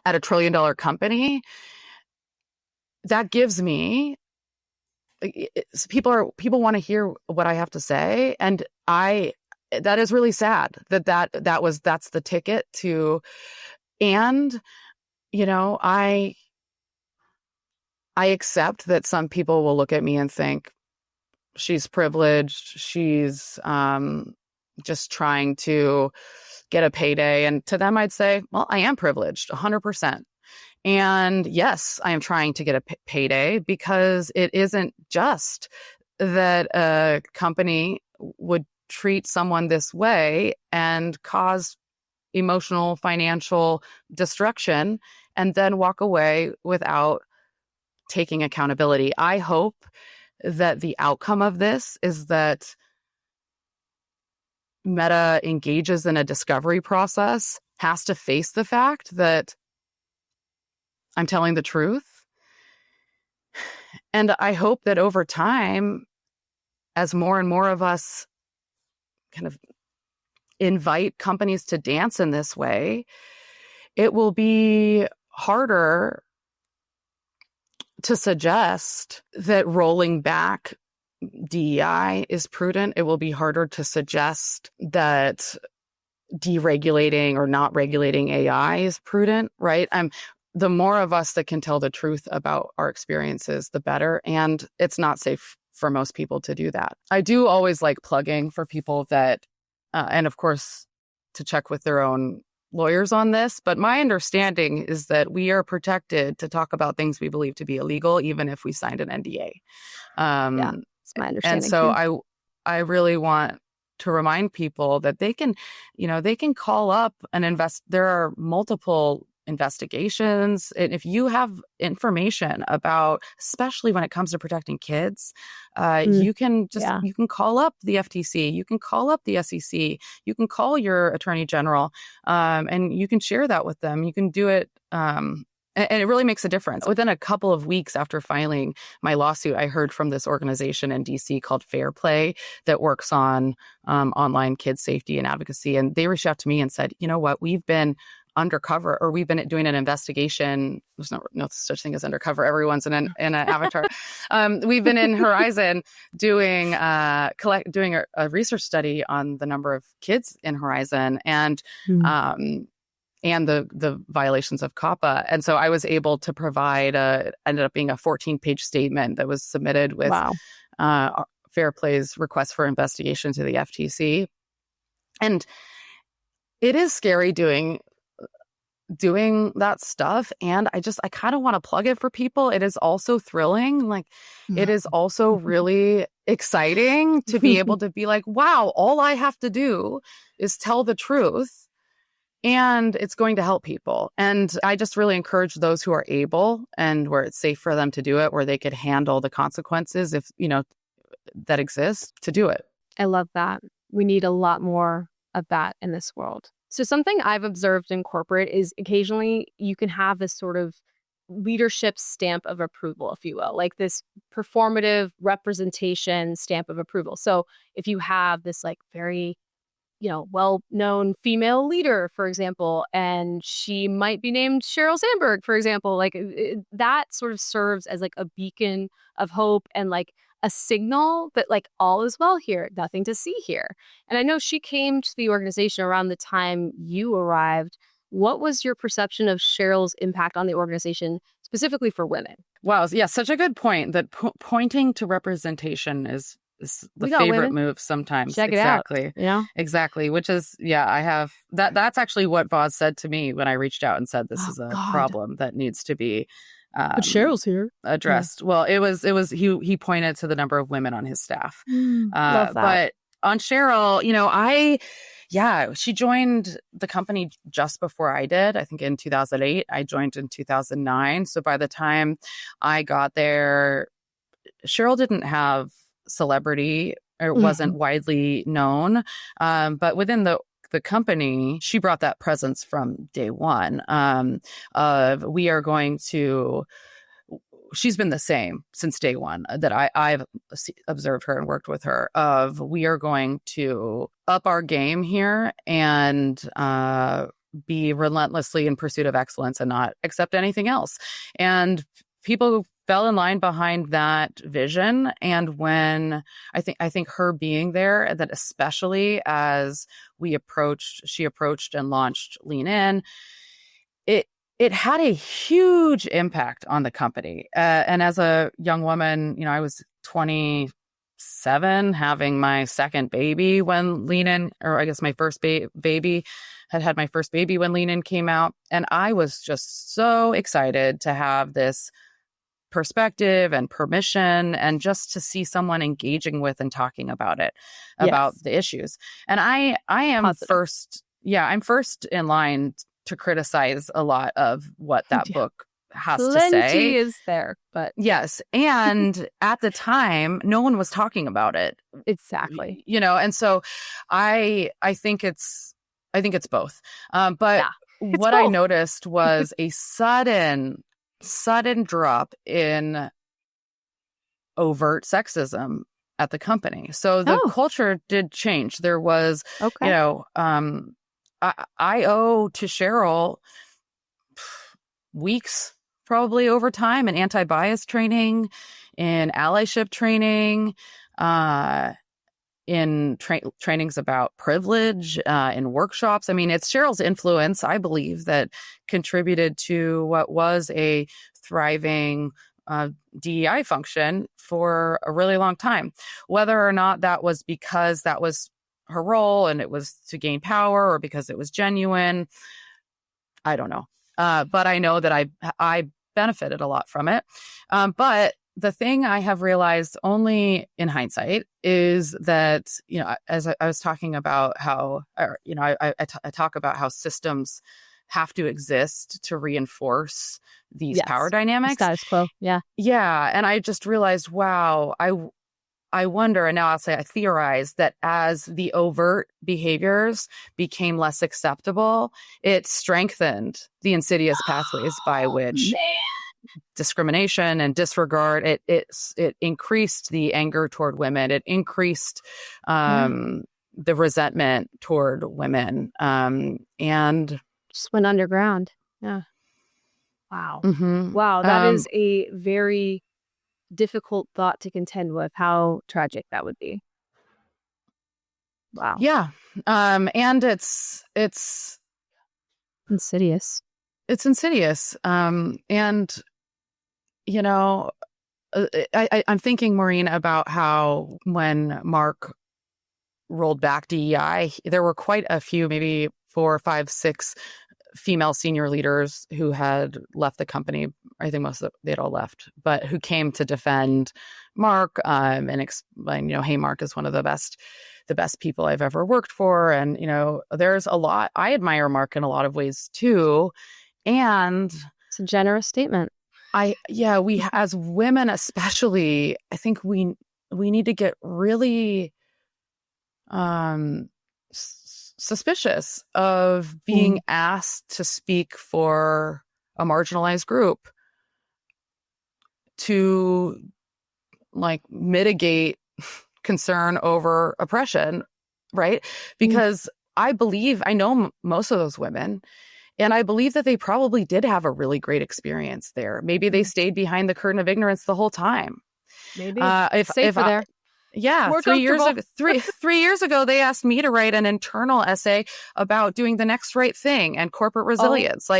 at $1 trillion company, that gives me, people want to hear what I have to say. And that is really sad that's the ticket to, and, I accept that some people will look at me and think, she's privileged. She's just trying to get a payday. And to them, I'd say, well, I am privileged 100%. And yes, I am trying to get a payday because it isn't just that a company would treat someone this way and cause emotional, financial destruction and then walk away without taking accountability. I hope that the outcome of this is that Meta engages in a discovery process, has to face the fact that I'm telling the truth. And I hope that over time, as more and more of us kind of invite companies to dance in this way, it will be harder to suggest that rolling back DEI is prudent. It will be harder to suggest that deregulating or not regulating AI is prudent, right? The more of us that can tell the truth about our experiences, the better. And it's not safe for most people to do that. I do always like plugging for people that, and of course, to check with their own lawyers on this. But my understanding is that we are protected to talk about things we believe to be illegal, even if we signed an NDA. Yeah, it's my understanding. And so I really want to remind people that they can call up and there are multiple investigations. And if you have information about, especially when it comes to protecting kids, you can call up the FTC, you can call up the SEC, you can call your attorney general, and you can share that with them. You can do it. And it really makes a difference. Within a couple of weeks after filing my lawsuit, I heard from this organization in DC called Fair Play that works on online kids safety and advocacy. And they reached out to me and said, you know what, we've been undercover, or we've been doing an investigation. There's no such thing as undercover. Everyone's in an avatar. We've been in Horizon doing a research study on the number of kids in Horizon and the violations of COPPA. And so I was able to provide ended up being a 14-page statement that was submitted with Fair Play's request for investigation to the FTC. And it is scary doing that stuff. And I kind of want to plug it for people. It is also thrilling. Like, it is also really exciting to be able to be like, wow, all I have to do is tell the truth and it's going to help people. And I just really encourage those who are able and where it's safe for them to do it, where they could handle the consequences if, that exist, to do it. I love that. We need a lot more of that in this world. So something I've observed in corporate is occasionally you can have this sort of leadership stamp of approval, if you will, like this performative representation stamp of approval. So if you have this like very, well-known female leader, for example, and she might be named Sheryl Sandberg, for example, like that sort of serves as like a beacon of hope and like a signal that like all is well here, nothing to see here. And I know she came to the organization around the time you arrived. What was your perception of Sheryl's impact on the organization, specifically for women? Wow. Yeah, such a good point that pointing to representation is the favorite move sometimes. Check it exactly. out. Yeah. Exactly. Which is, I have that's actually what Voz said to me when I reached out and said, this is a problem that needs to be but Sheryl's here addressed. Yeah. Well, it was he pointed to the number of women on his staff. Love that. But on Sheryl, she joined the company just before I did. I think in 2008. I joined in 2009. So by the time I got there, Sheryl didn't have celebrity or wasn't widely known. But within the company, she brought that presence from day one she's been the same since day one that I've observed her and worked with her we are going to up our game here and be relentlessly in pursuit of excellence and not accept anything else. And people fell in line behind that vision. And when I think her being there, that especially as she approached and launched Lean In, it had a huge impact on the company. And as a young woman, I was 20, 7, having my second baby when Lean In, or I guess my first baby, had my first baby when Lean In came out. And I was just so excited to have this perspective and permission, and just to see someone engaging with and talking about it, about the issues. And I am first, I'm first in line to criticize a lot of what that book has to say. Plenty is there, but yes. And at the time, no one was talking about it. Exactly. And so I think it's both. But what both. I noticed was a sudden drop in overt sexism at the company. So the culture did change. There was, I owe to Cheryl weeks, probably over time, in anti-bias training, in allyship training, in trainings about privilege, in workshops. I mean, it's Cheryl's influence, I believe, that contributed to what was a thriving DEI function for a really long time. Whether or not that was because that was her role and it was to gain power, or because it was genuine, I don't know. But I know that I benefited a lot from it. But the thing I have realized only in hindsight is that, as I was talking about how, I talk about how systems have to exist to reinforce these power dynamics. Status quo. Yeah. Yeah. And I just realized, wow, I wonder, and now I'll say I theorize that as the overt behaviors became less acceptable, it strengthened the insidious pathways by which discrimination and disregard, it increased the anger toward women. It increased the resentment toward women. And just went underground. Yeah. Wow. Mm-hmm. Wow. That is a very difficult thought to contend with, how tragic that would be. Wow. Yeah. And it's insidious. It's insidious. And I'm thinking, Maureen, about how when Mark rolled back DEI, there were quite a few, maybe 4, 5, 6 female senior leaders who had left the company. I think most of they'd all left, but who came to defend Mark and explain, hey, Mark is one of the best people I've ever worked for. And, there's a lot. I admire Mark in a lot of ways too. And it's a generous statement. We as women especially, I think we need to get really suspicious of being asked to speak for a marginalized group to mitigate concern over oppression, right? Because I know most of those women. And I believe that they probably did have a really great experience there. Maybe they stayed behind the curtain of ignorance the whole time. Maybe safer there. Yeah, 3 years ago, 3 years ago, they asked me to write an internal essay about doing the next right thing and corporate resilience.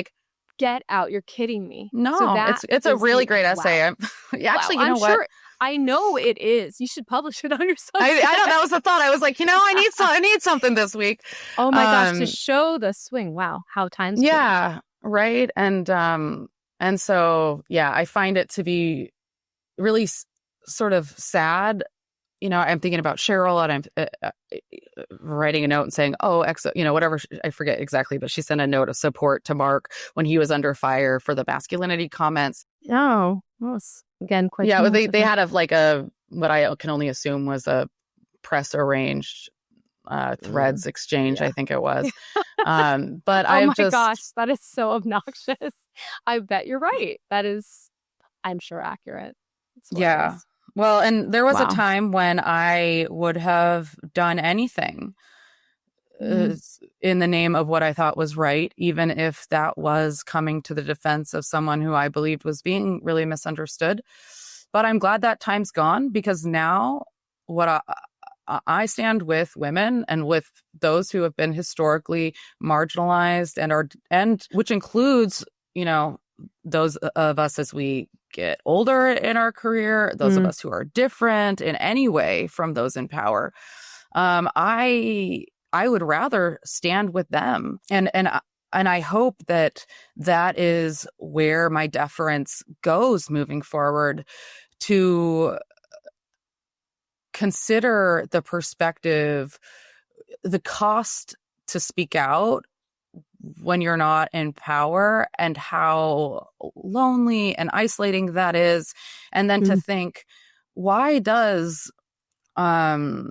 Get out! You're kidding me. No, so it's a really great essay. Actually, you know what? Sure, I know it is. You should publish it on your Substack. I know, that was the thought. I was like, I need something this week. Oh my gosh, to show the swing. Wow, how times change. Yeah, right. And so I find it to be really sort of sad. I'm thinking about Cheryl, and I'm writing a note and saying, whatever, I forget exactly, but she sent a note of support to Mark when he was under fire for the masculinity comments. Oh, well, again, quite. Yeah, they had what I can only assume was a press arranged threads exchange. I think it was. But oh my gosh, that is so obnoxious. I bet you're right. That is, I'm sure, accurate. Yeah. Well, and there was a time when I would have done anything in the name of what I thought was right, even if that was coming to the defense of someone who I believed was being really misunderstood. But I'm glad that time's gone, because now what I stand with women and with those who have been historically marginalized and which includes, those of us as we get older in our career, those of us who are different in any way from those in power, I would rather stand with them. And I hope that that is where my deference goes moving forward, to consider the perspective, the cost to speak out when you're not in power, and how lonely and isolating that is. And then to think, why does, a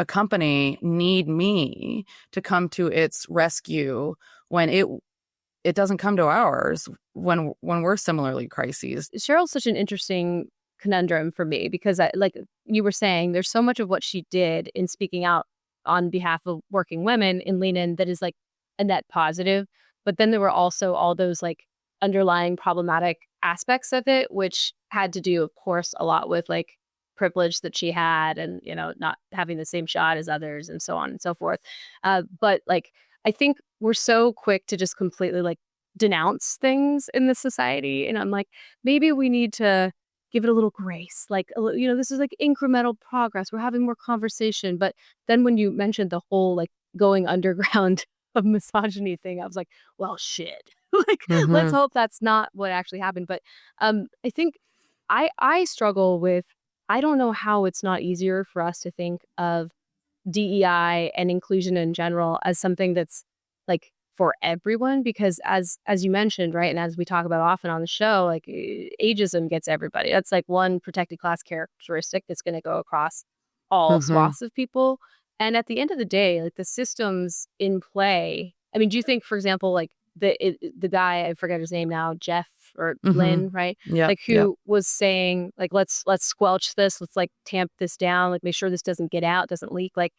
company need me to come to its rescue when it doesn't come to ours when we're similarly crises? Cheryl's such an interesting conundrum for me, because like you were saying, there's so much of what she did in speaking out on behalf of working women in Lean In that is like a net positive. But then there were also all those like underlying problematic aspects of it, which had to do, of course, a lot with like privilege that she had, and, not having the same shot as others, and so on and so forth. But like, I think we're so quick to just completely like denounce things in this society. And I'm like, maybe we need to give it a little grace. Like, this is like incremental progress. We're having more conversation. But then when you mentioned the whole like going underground of misogyny thing, I was like, well, shit. Like, let's hope that's not what actually happened. But I think I struggle with, I don't know how it's not easier for us to think of DEI and inclusion in general as something that's like for everyone, because as you mentioned, right, and as we talk about often on the show, like ageism gets everybody. That's like one protected class characteristic that's going to go across all swaths of people. And at the end of the day, like the systems in play, I mean, do you think, for example, like the guy, I forget his name now, Jeff or Lynn, right? Yeah. Like who was saying like, let's squelch this. Let's like tamp this down. Like make sure this doesn't get out, doesn't leak. Like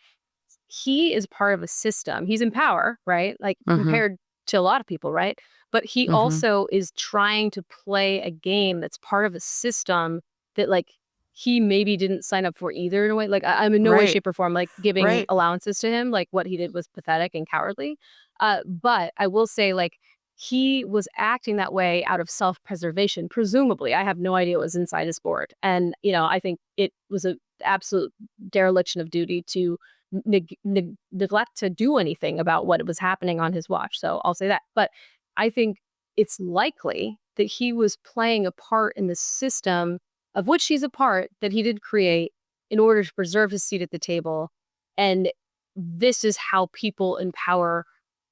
he is part of a system. He's in power, right? Like compared to a lot of people, right? But he also is trying to play a game that's part of a system that like he maybe didn't sign up for either in a way. Like I'm in no way, shape, or form like giving allowances to him. Like what he did was pathetic and cowardly. But I will say, like, he was acting that way out of self-preservation, presumably. I have no idea what was inside his board. And, I think it was an absolute dereliction of duty to neglect to do anything about what was happening on his watch. So I'll say that. But I think it's likely that he was playing a part in the system of which he's a part that he did create in order to preserve his seat at the table. And this is how people in power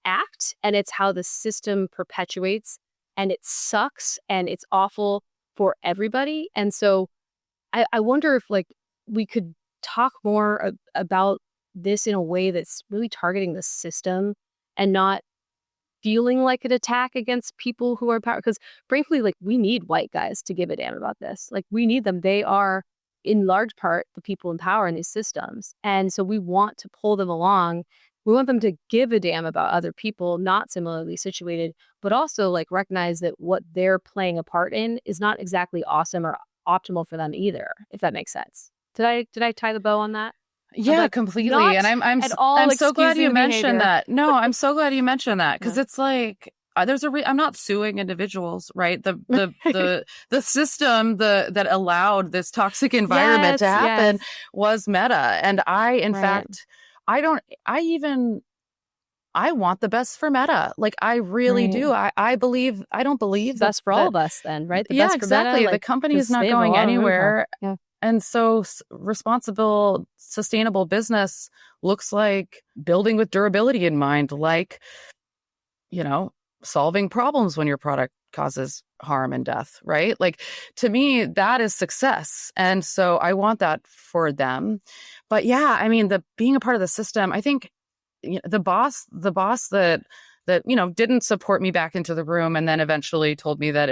act, and it's how the system perpetuates, and it sucks, and it's awful for everybody. And so I wonder if like we could talk more about this in a way that's really targeting the system and not feeling like an attack against people who are in power. Because frankly, like we need white guys to give a damn about this. Like we need them. They are in large part the people in power in these systems. And so we want to pull them along. We want them to give a damn about other people not similarly situated, but also like recognize that what they're playing a part in is not exactly awesome or optimal for them either, if that makes sense. Did I tie the bow on that? Yeah, completely. And I'm so glad you mentioned that. No, I'm so glad you mentioned that, because it's like I'm not suing individuals, right? The system that allowed this toxic environment to happen was Meta, and in fact, I want the best for Meta. Like I really do. I don't believe best for all of us then, right? The best exactly. For Meta, the company is not going anywhere. And so responsible, sustainable business looks like building with durability in mind, like, solving problems when your product causes harm and death, right? Like to me, that is success. And so I want that for them. But yeah, I mean, being a part of the system, I think the boss that didn't support me back into the room and then eventually told me that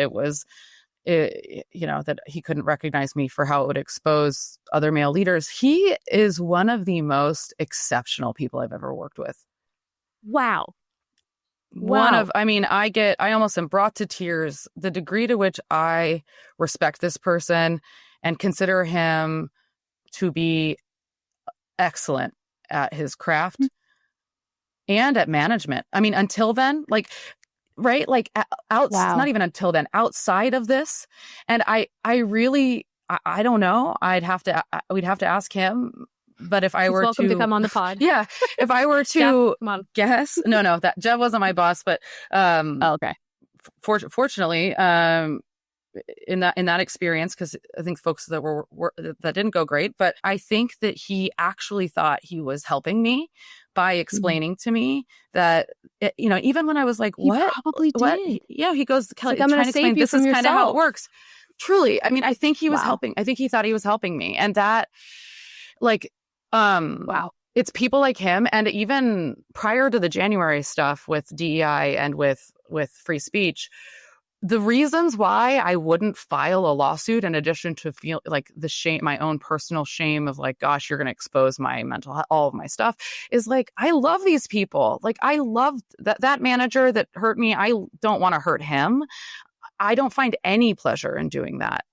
that he couldn't recognize me for how it would expose other male leaders. He is one of the most exceptional people I've ever worked with. Wow. I almost am brought to tears, the degree to which I respect this person and consider him to be excellent at his craft and at management. I mean, until then, like right? Like Wow. not even until then, outside of this. And I really, I don't know. we'd have to ask him. But if I He's were welcome to come on the pod. yeah, if I were Jeff, to come on. guess, no, that Jeff wasn't my boss, but Oh, okay. fortunately, in that experience, because I think folks that were that didn't go great, but I think that he actually thought he was helping me by explaining to me that, even when I was like, He what, probably what, did. he goes, Kelly, like, I'm gonna trying to save explain, you this from is kind of how it yourself. works. Truly, I mean, I think he was Wow. helping. I think he thought he was helping me, and that, like, Wow. it's people like him, and even prior to the January stuff with DEI and with free speech, the reasons why I wouldn't file a lawsuit, in addition to feel like the shame, my own personal shame of like, gosh, you're going to expose my mental health, all of my stuff, is like, I love these people. Like, I love that manager that hurt me. I don't want to hurt him. I don't find any pleasure in doing that.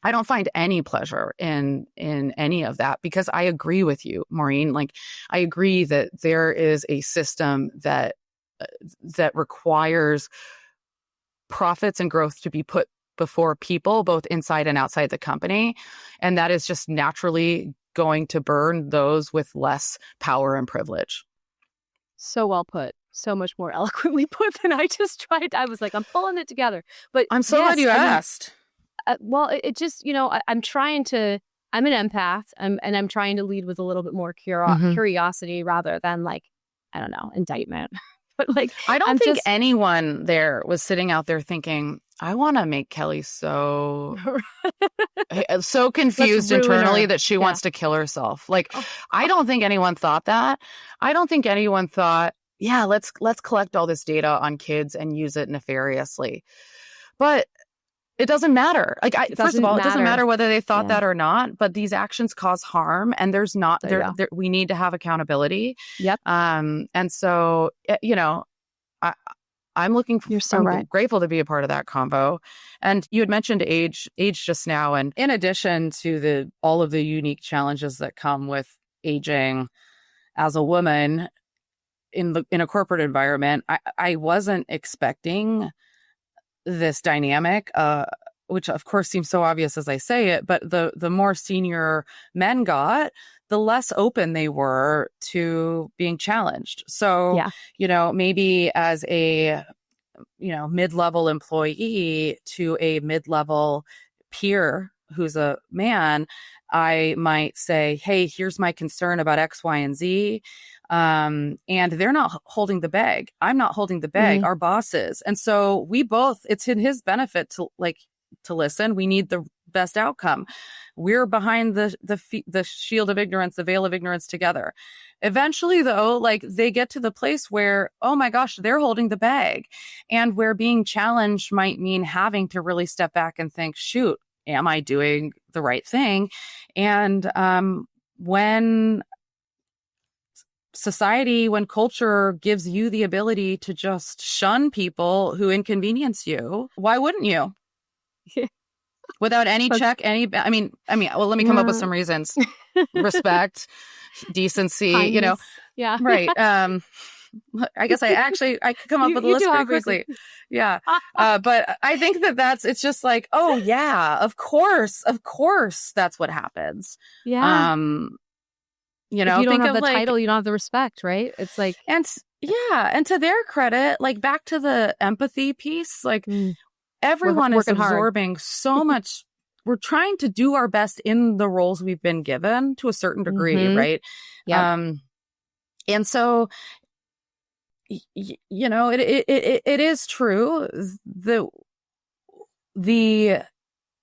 I don't find any pleasure in any of that, because I agree with you, Maureen. Like, I agree that there is a system that requires profits and growth to be put before people, both inside and outside the company. And that is just naturally going to burn those with less power and privilege. So well put. So much more eloquently put than I just tried. I was like, I'm pulling it together. But I'm so glad you asked. Well, it just, I'm trying to, I'm an empath, and I'm trying to lead with a little bit more curiosity rather than, like, I don't know, indictment. But like, I don't think anyone there was sitting out there thinking, I want to make Kelly so confused internally that she wants to kill herself. Like, I don't think anyone thought that. I don't think anyone thought, yeah, let's collect all this data on kids and use it nefariously. But it doesn't matter. Like, first of all, it doesn't matter whether they thought that or not, but these actions cause harm, and there's not there. We need to have accountability. Yep. And so, I'm looking for, I'm grateful to be a part of that convo. And you had mentioned age just now. And in addition to all of the unique challenges that come with aging as a woman in a corporate environment, I wasn't expecting this dynamic, which of course seems so obvious as I say it, but the more senior men got, the less open they were to being challenged. So, maybe as a, mid-level employee to a mid-level peer who's a man, I might say, hey, here's my concern about X, Y, and Z. And they're not holding the bag. I'm not holding the bag. Our boss is. And so it's in his benefit to listen. We need the best outcome. We're behind the shield of ignorance, the veil of ignorance together. Eventually, though, like, they get to the place where, oh my gosh, they're holding the bag, and where being challenged might mean having to really step back and think, shoot, am I doing the right thing? And when culture gives you the ability to just shun people who inconvenience you, why wouldn't you? Without any check, well, let me come up with some reasons. Respect, decency, kindness. Yeah. Right. I guess I could come up with a list pretty quickly. Yeah. But I think it's just like, oh yeah, of course that's what happens. Yeah. If you don't have the title, you don't have the respect, right? It's like, and to their credit, like, back to the empathy piece, like, everyone is absorbing so much. We're trying to do our best in the roles we've been given to a certain degree, right? Yeah. And so, it is true. The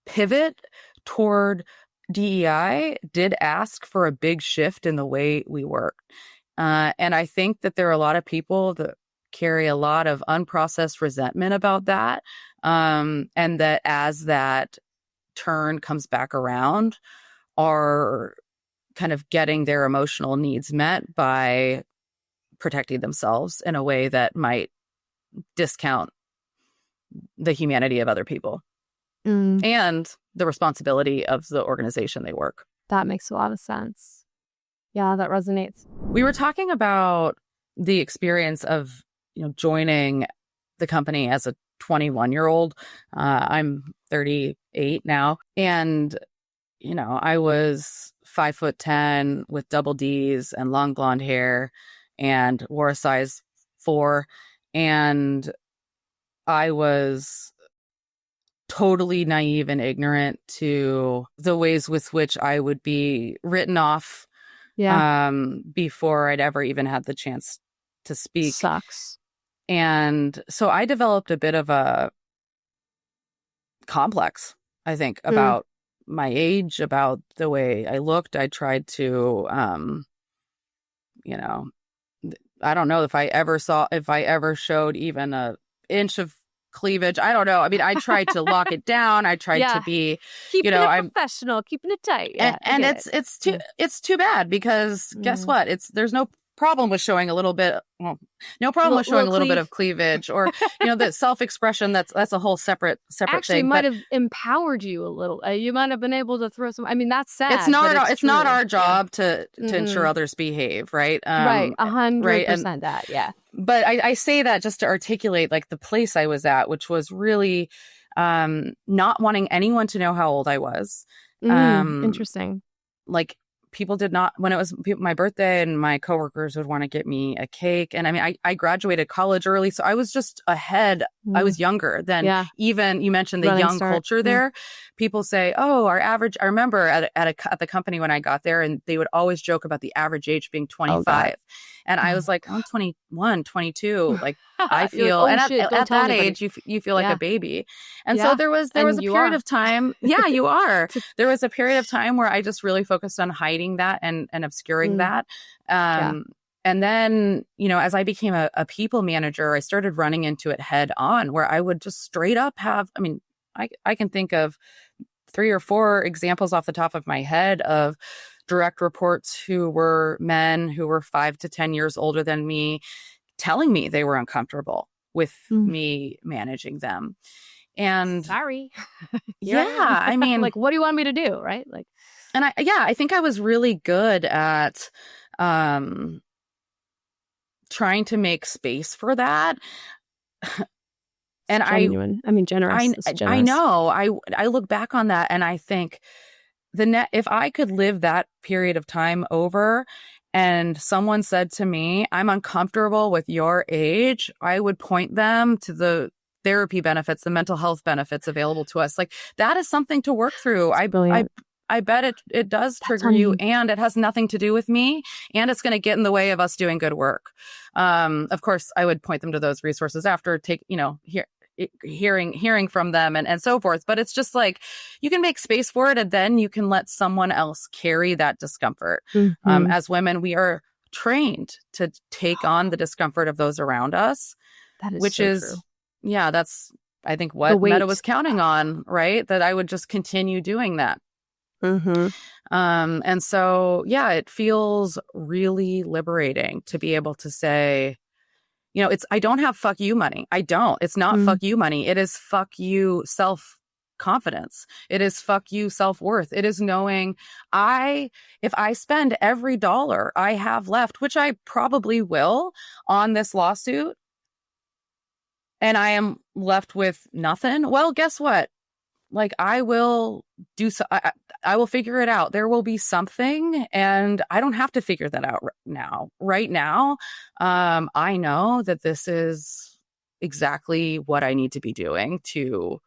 pivot toward DEI did ask for a big shift in the way we work. And I think that there are a lot of people that carry a lot of unprocessed resentment about that. And that as that turn comes back around, are kind of getting their emotional needs met by protecting themselves in a way that might discount the humanity of other people and the responsibility of the organization they work. That makes a lot of sense. Yeah, that resonates. We were talking about the experience of joining the company as a 21-year-old. I'm 38 now. And, I was 5'10" with double D's and long blonde hair and wore a size 4. And I was totally naive and ignorant to the ways with which I would be written off before I'd ever even had the chance to speak. Sucks. And so I developed a bit of a complex, I think, about my age, about the way I looked. I tried to, I don't know if I ever showed even an inch of cleavage. I don't know. I mean, I tried to lock it down. I tried to be, keeping it professional, keeping it tight. Yeah, and it's too bad because guess what? There's no problem with showing a little bit. Well, no problem with showing a little bit of cleavage, or the self-expression. That's a whole separate Actually, thing. Might have empowered you a little. You might have been able to throw some. I mean, that's sad. It's not our job to ensure others behave, right? Right, 100% that. Yeah. But I say that just to articulate like the place I was at, which was really not wanting anyone to know how old I was. Interesting. Like people did not, when it was my birthday, and my coworkers would want to get me a cake. And I mean, I graduated college early, so I was just ahead. I was younger than even, you mentioned the Running young start. culture there. People say, oh, I remember at the company when I got there, and they would always joke about the average age being 25. And I was like, I'm 21, 22. Like I feel, like, and at that age, you feel like a baby. And so there was a period of time. Yeah, you are. There was a period of time where I just really focused on hiding that and obscuring that. And then, as I became a people manager, I started running into it head on, where I would just straight up have, I mean, I can think of 3 or 4 examples off the top of my head of direct reports who were men who were 5 to 10 years older than me, telling me they were uncomfortable with me managing them. And sorry. I mean, like, what do you want me to do? Right. Like, and I think I was really good at trying to make space for that. And genuine. I mean, generous. I know. I look back on that and I think if I could live that period of time over, and someone said to me, I'm uncomfortable with your age, I would point them to the therapy benefits, the mental health benefits available to us. Like that is something to work through. I bet it does trigger you, and it has nothing to do with me, and it's going to get in the way of us doing good work. Of course, I would point them to those resources after hearing from them and so forth. But it's just like you can make space for it, and then you can let someone else carry that discomfort. As women, we are trained to take on the discomfort of those around us, which is true. Yeah, that's I think what Meta was counting on, right? That I would just continue doing that. And so, it feels really liberating to be able to say, I don't have fuck you money. I don't. It's not fuck you money. It is fuck you self-confidence. It is fuck you self-worth. It is knowing if I spend every dollar I have left, which I probably will on this lawsuit, and I am left with nothing, well, guess what? Like I will do so. I will figure it out. There will be something, and I don't have to figure that out now. Right now, I know that this is exactly what I need to be doing to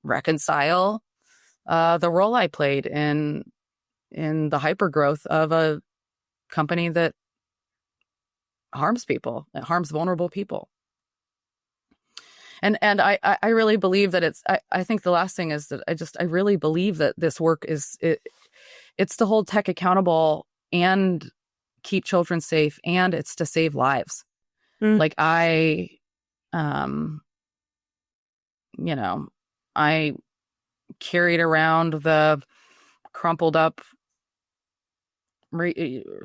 reconcile the role I played in the hypergrowth of a company that harms people, that harms vulnerable people. And I really believe that I think the last thing is that I really believe that this work it's to hold tech accountable and keep children safe, and it's to save lives. Like I carried around the crumpled up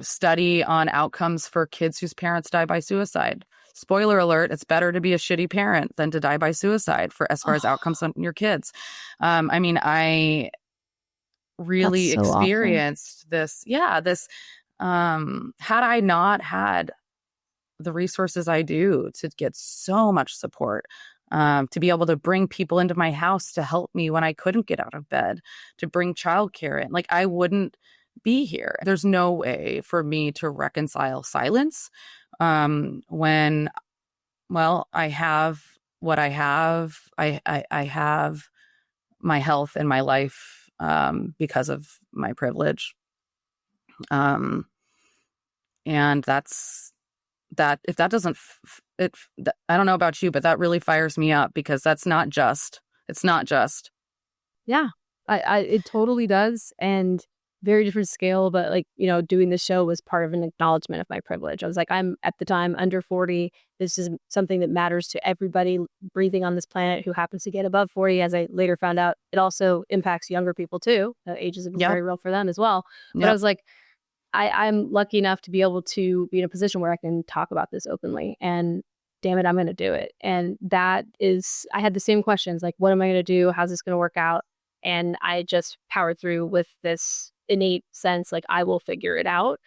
study on outcomes for kids whose parents die by suicide. Spoiler alert, it's better to be a shitty parent than to die by suicide as far as outcomes on your kids. I mean, I really experienced this. Yeah, this, had I not had the resources I do to get so much support, to be able to bring people into my house to help me when I couldn't get out of bed, to bring childcare in. Like, I wouldn't be here. There's no way for me to reconcile silence when, well, I have what I have. I have my health and my life because of my privilege. And that's that. If that doesn't, I don't know about you, but that really fires me up, because that's not just. It's not just. Yeah, it totally does. And very different scale, but like, doing the show was part of an acknowledgement of my privilege. I was like, I'm at the time under 40. This is something that matters to everybody breathing on this planet who happens to get above 40. As I later found out, it also impacts younger people too. Ageism is very real for them as well. But I was like, I'm lucky enough to be able to be in a position where I can talk about this openly, and damn it, I'm going to do it. And I had the same questions, like, what am I going to do? How's this going to work out? And I just powered through with this innate sense, like, I will figure it out.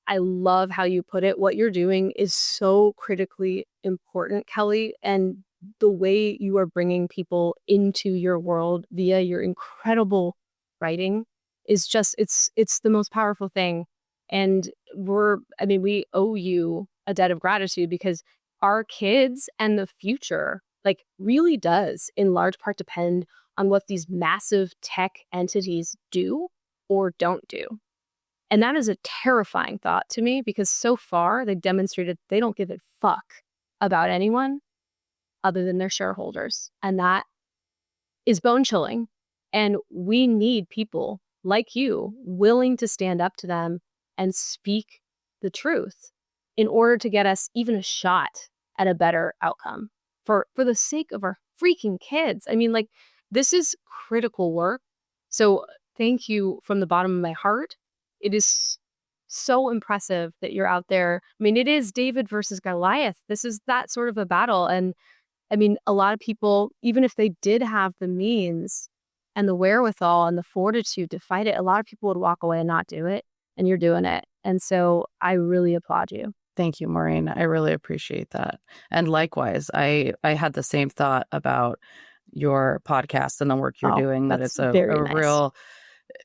I love how you put it. What you're doing is so critically important, Kelly. And the way you are bringing people into your world via your incredible writing is just, it's the most powerful thing. And we owe you a debt of gratitude, because our kids and the future, like, really does in large part depend on what these massive tech entities do or don't do. And that is a terrifying thought to me, because so far they've demonstrated they don't give a fuck about anyone other than their shareholders. And that is bone chilling. And we need people like you willing to stand up to them and speak the truth in order to get us even a shot at a better outcome for the sake of our freaking kids. I mean, like, this is critical work. So thank you from the bottom of my heart. It is so impressive that you're out there. I mean, it is David versus Goliath. This is that sort of a battle. And I mean, a lot of people, even if they did have the means and the wherewithal and the fortitude to fight it, a lot of people would walk away and not do it. And you're doing it. And so I really applaud you. Thank you, Maureen. I really appreciate that. And likewise, I had the same thought about your podcast and the work you're doing, that it's a nice. Real,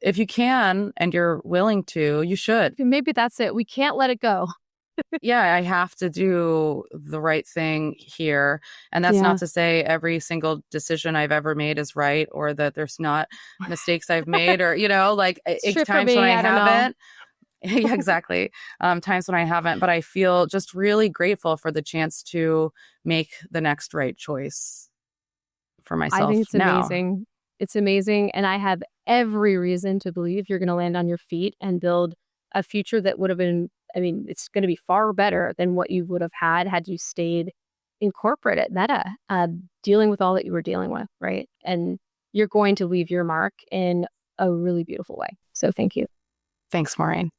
if you can and you're willing to, you should. Maybe that's it. We can't let it go. Yeah, I have to do the right thing here. And that's not to say every single decision I've ever made is right, or that there's not mistakes I've made, or, like times when I haven't. Yeah, exactly. Times when I haven't, but I feel just really grateful for the chance to make the next right choice for myself. I think it's amazing. It's amazing. And I have every reason to believe you're going to land on your feet and build a future that would have been, it's going to be far better than what you would have had you stayed in corporate at Meta, dealing with all that you were dealing with, right? And you're going to leave your mark in a really beautiful way. So thank you. Thanks, Maureen.